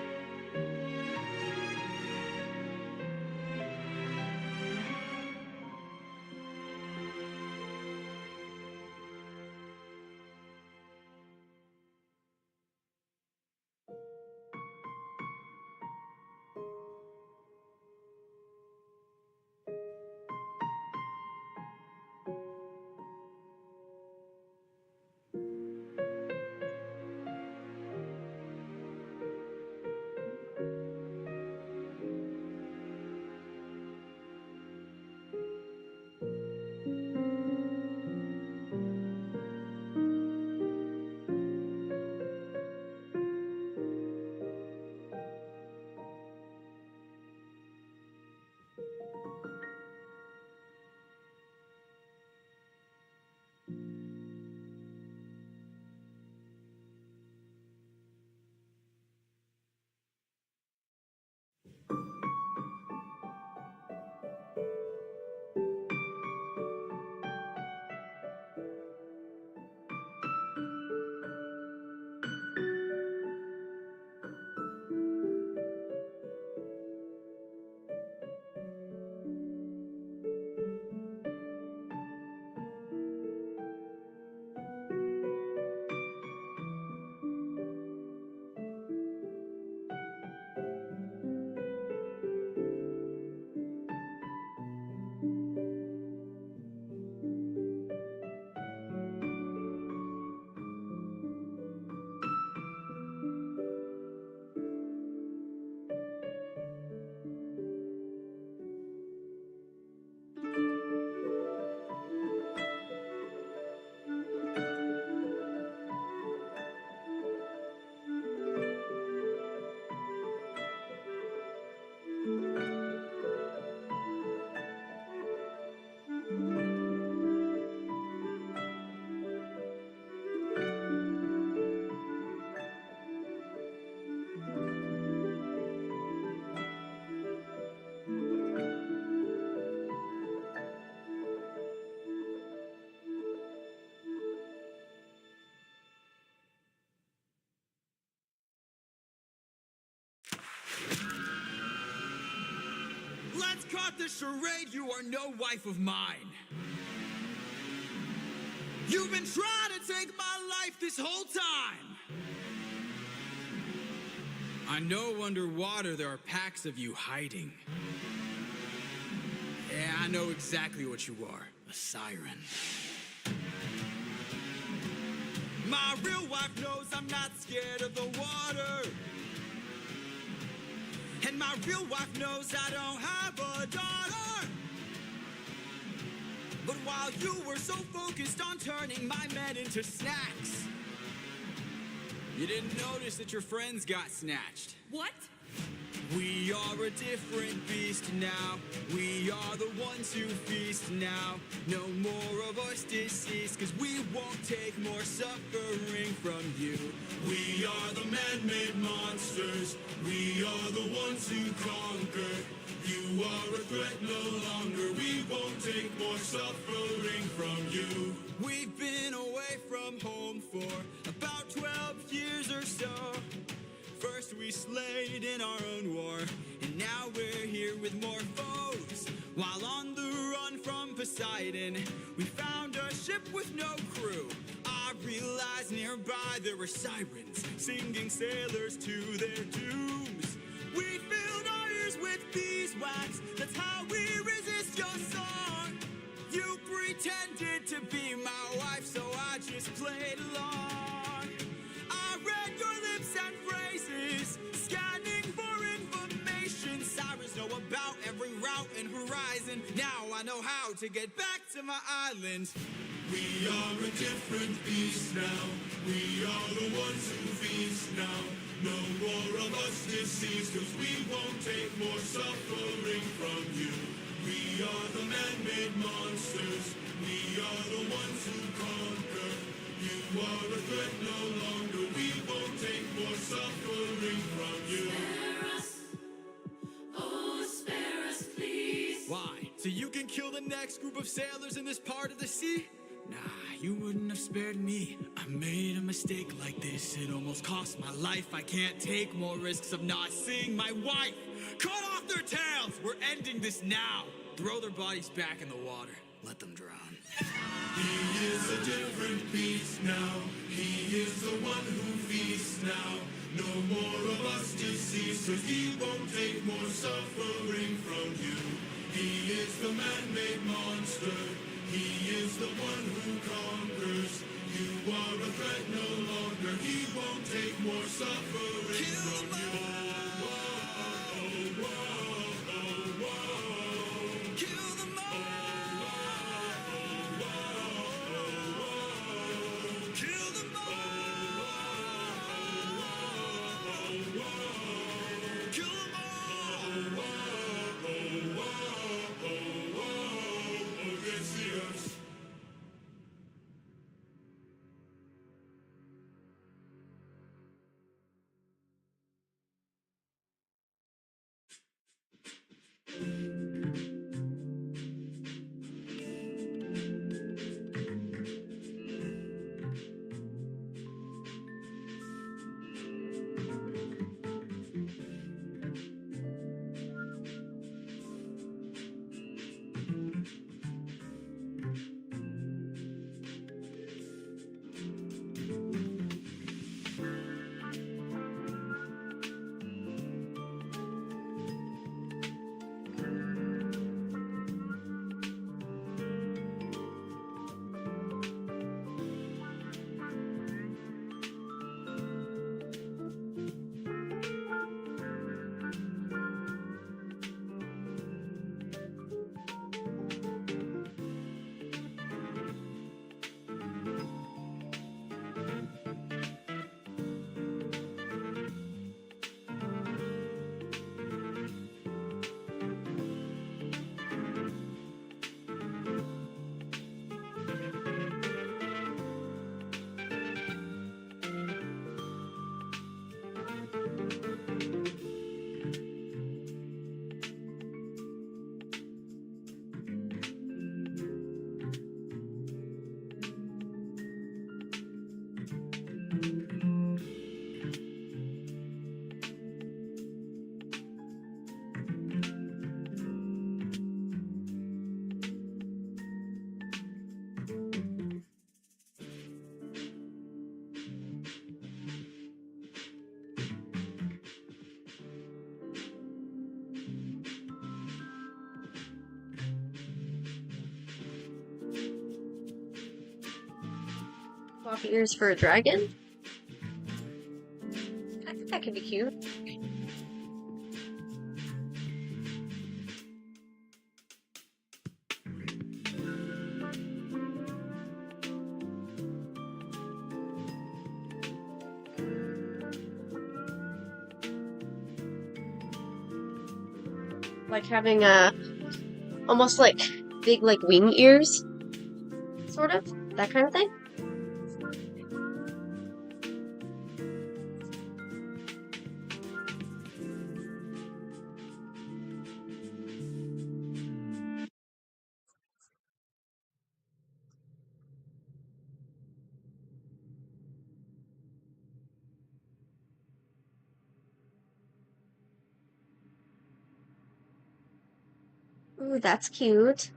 Let's cut the charade, you are no wife of mine. You've been trying to take my life this whole time. I know underwater there are packs of you hiding. Yeah, I know exactly what you are, a siren. My real wife knows I'm not scared of the water. And my real wife knows I don't have a daughter. But while you were so focused on turning my men into snacks, you didn't notice that your friends got snatched. What? We are a different beast now. We are the ones who feast now. No more of us deceased, cause we won't take more suffering from you. We are the man-made monsters. We are the ones who conquer. You are a threat no longer. We won't take more suffering from you. We've been away from home for about 12 years or so. First we slayed in our own war, and now we're here with more foes. While on the run from Poseidon, we found a ship with no crew. I realized nearby there were sirens, singing sailors to their dooms. We filled our ears with beeswax, that's how we resist your song. You pretended to be my wife, so I just played along. I read your lips and phrases, scanning for information. Sirens know about every route and horizon. Now I know how to get back to my island. We are a different beast now. We are the ones who feast now. No more of us deceased, 'cause we won't take more suffering from you. We are the man-made monsters. We are the ones who conquer. You are a threat no longer. We won't take more suffering from you. Spare us, oh, spare us, please. Why? So you can kill the next group of sailors in this part of the sea? Nah, you wouldn't have spared me. I made a mistake like this. It almost cost my life. I can't take more risks of not seeing my wife. Cut off their tails! We're ending this now. Throw their bodies back in the water. Let them drown. He is a different beast now. He is the one who feasts now. No more of us deceased, 'cause he won't take more suffering from you. He is the man-made monster. He is the one who conquers. You are a threat no longer. He won't take more suffering from you. Kill them all! Kill them all! Kill them all! Odysseus. Floppy ears for a dragon? That could be cute. Like having almost like big like wing ears, sort of, that kind of thing. Ooh, that's cute.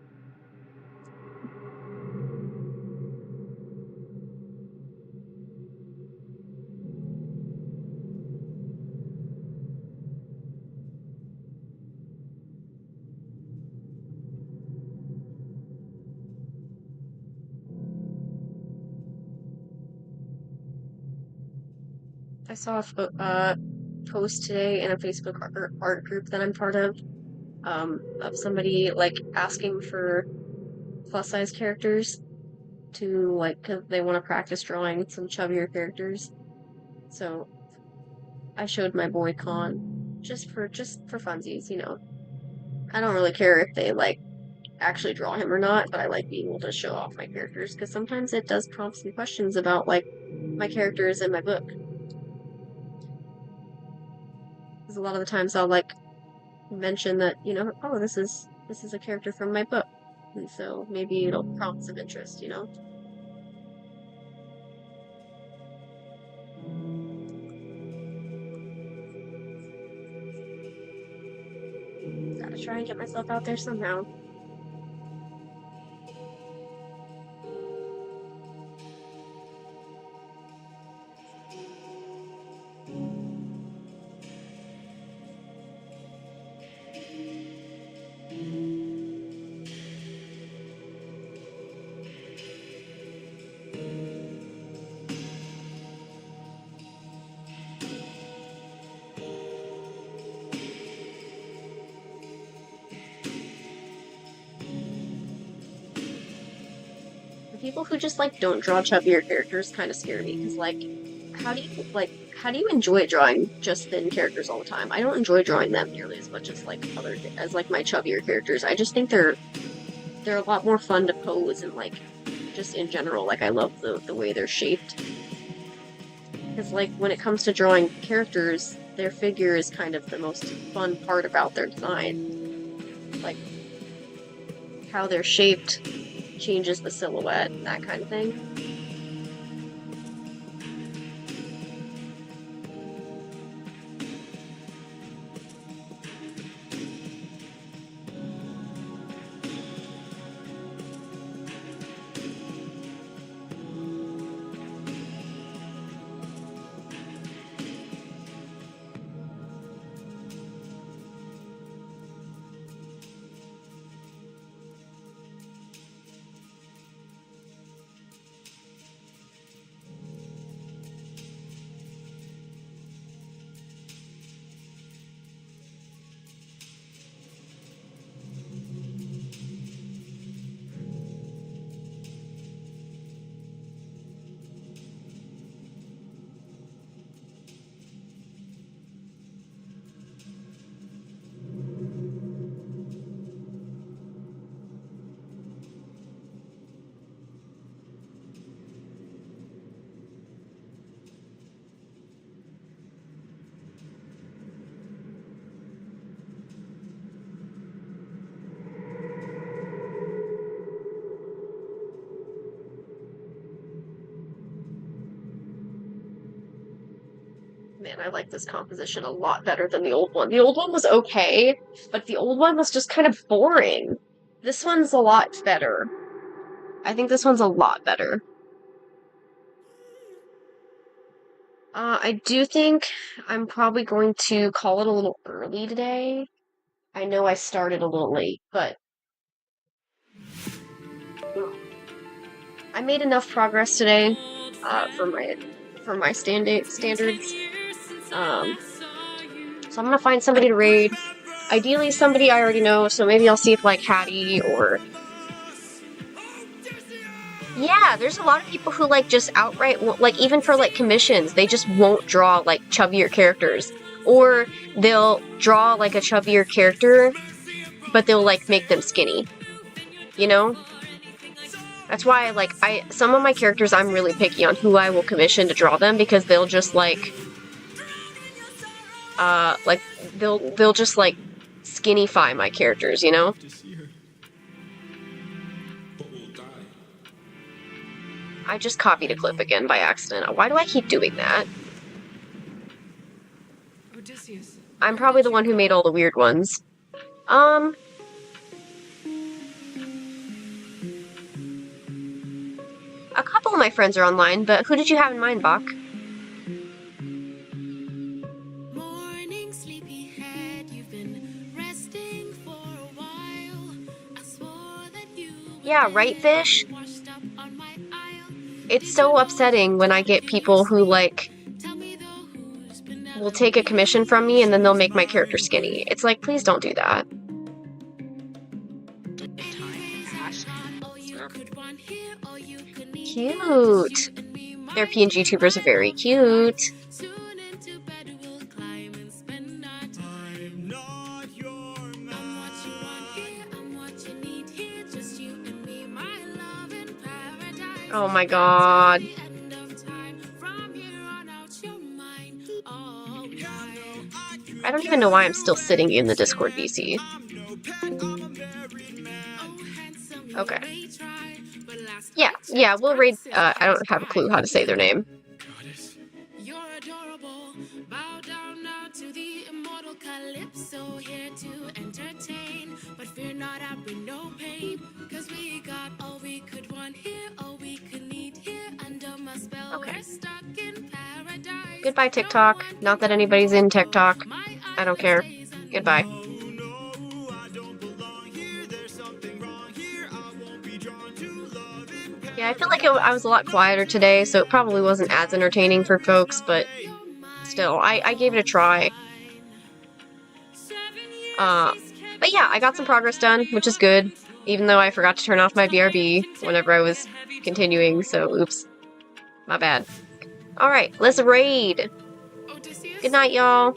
I saw a post today in a Facebook art group that I'm part of somebody like asking for plus size characters to like, 'cause they want to practice drawing some chubbier characters. So I showed my boy Con just for funsies, you know. I don't really care if they like actually draw him or not, but I like being able to show off my characters because sometimes it does prompt some questions about like my characters in my book. Because a lot of the times I'll like mention that, you know, oh, this is a character from my book. And so maybe it'll prompt some interest, you know? Gotta try and get myself out there somehow. People who just like don't draw chubbier characters kind of scare me because how do you enjoy drawing just thin characters all the time? I don't enjoy drawing them nearly as much as like my chubbier characters. I just think they're a lot more fun to pose and like just in general. Like I love the way they're shaped. Because like when it comes to drawing characters, their figure is kind of the most fun part about their design. Like how they're shaped changes the silhouette, that kind of thing. Man, I like this composition a lot better than the old one. The old one was okay, but the old one was just kind of boring. This one's a lot better. I think this one's a lot better. I do think I'm probably going to call it a little early today. I know I started a little late, but I made enough progress today for my standards. So I'm gonna find somebody to raid. Ideally, somebody I already know. So maybe I'll see if like Hattie or yeah, there's a lot of people who like just outright like even for like commissions, they just won't draw like chubbier characters, or they'll draw like a chubbier character, but they'll like make them skinny. You know? That's why like some of my characters I'm really picky on who I will commission to draw them because they'll just like they'll just like skinnyfy my characters, you know? I just copied a clip again by accident. Why do I keep doing that? Odysseus. I'm probably the one who made all the weird ones. all of my friends are online, but who did you have in mind, Bach? Morning, sleepyhead, you've been resting for a while. I swore that you Yeah, right, Fish? washed up on my aisle. It's so upsetting when I get people who, like, Tell me though who's been will take a commission from me and then they'll make my character skinny. It's like, please don't do that. all you could want here, all you could need. Cute. Their PNG tubers are very cute. Soon into bed we'll climb and spend our time. I'm not your man. I'm what you want here, I'm what you need here. Just you and me, my love in paradise. Oh my god. The end of time. From here on out, you're mine. Oh, mine. I don't even know why I'm still sitting in the Discord VC. I'm no pet, I'm a married man. Oh, handsome, you Okay. may try, but last Yeah, we'll raid. I don't have a clue how to say their name. Goddess. You're adorable. Bow down now to the immortal Calypso, here to entertain. But fear not, I bring no pain. Cause we got all we could want here, all we could need here. Under my spell, Okay. we're stuck in paradise. Goodbye, TikTok. Not that anybody's in TikTok. My I don't care. Goodbye. Oh no, I don't belong here. There's something wrong here. I won't be drawn to love in Yeah, I feel like I was a lot quieter today, so it probably wasn't as entertaining for folks, but still, I gave it a try. But yeah, I got some progress done, which is good, even though I forgot to turn off my BRB whenever I was continuing, so oops. My bad. Alright, let's raid. Odysseus? Good night, y'all.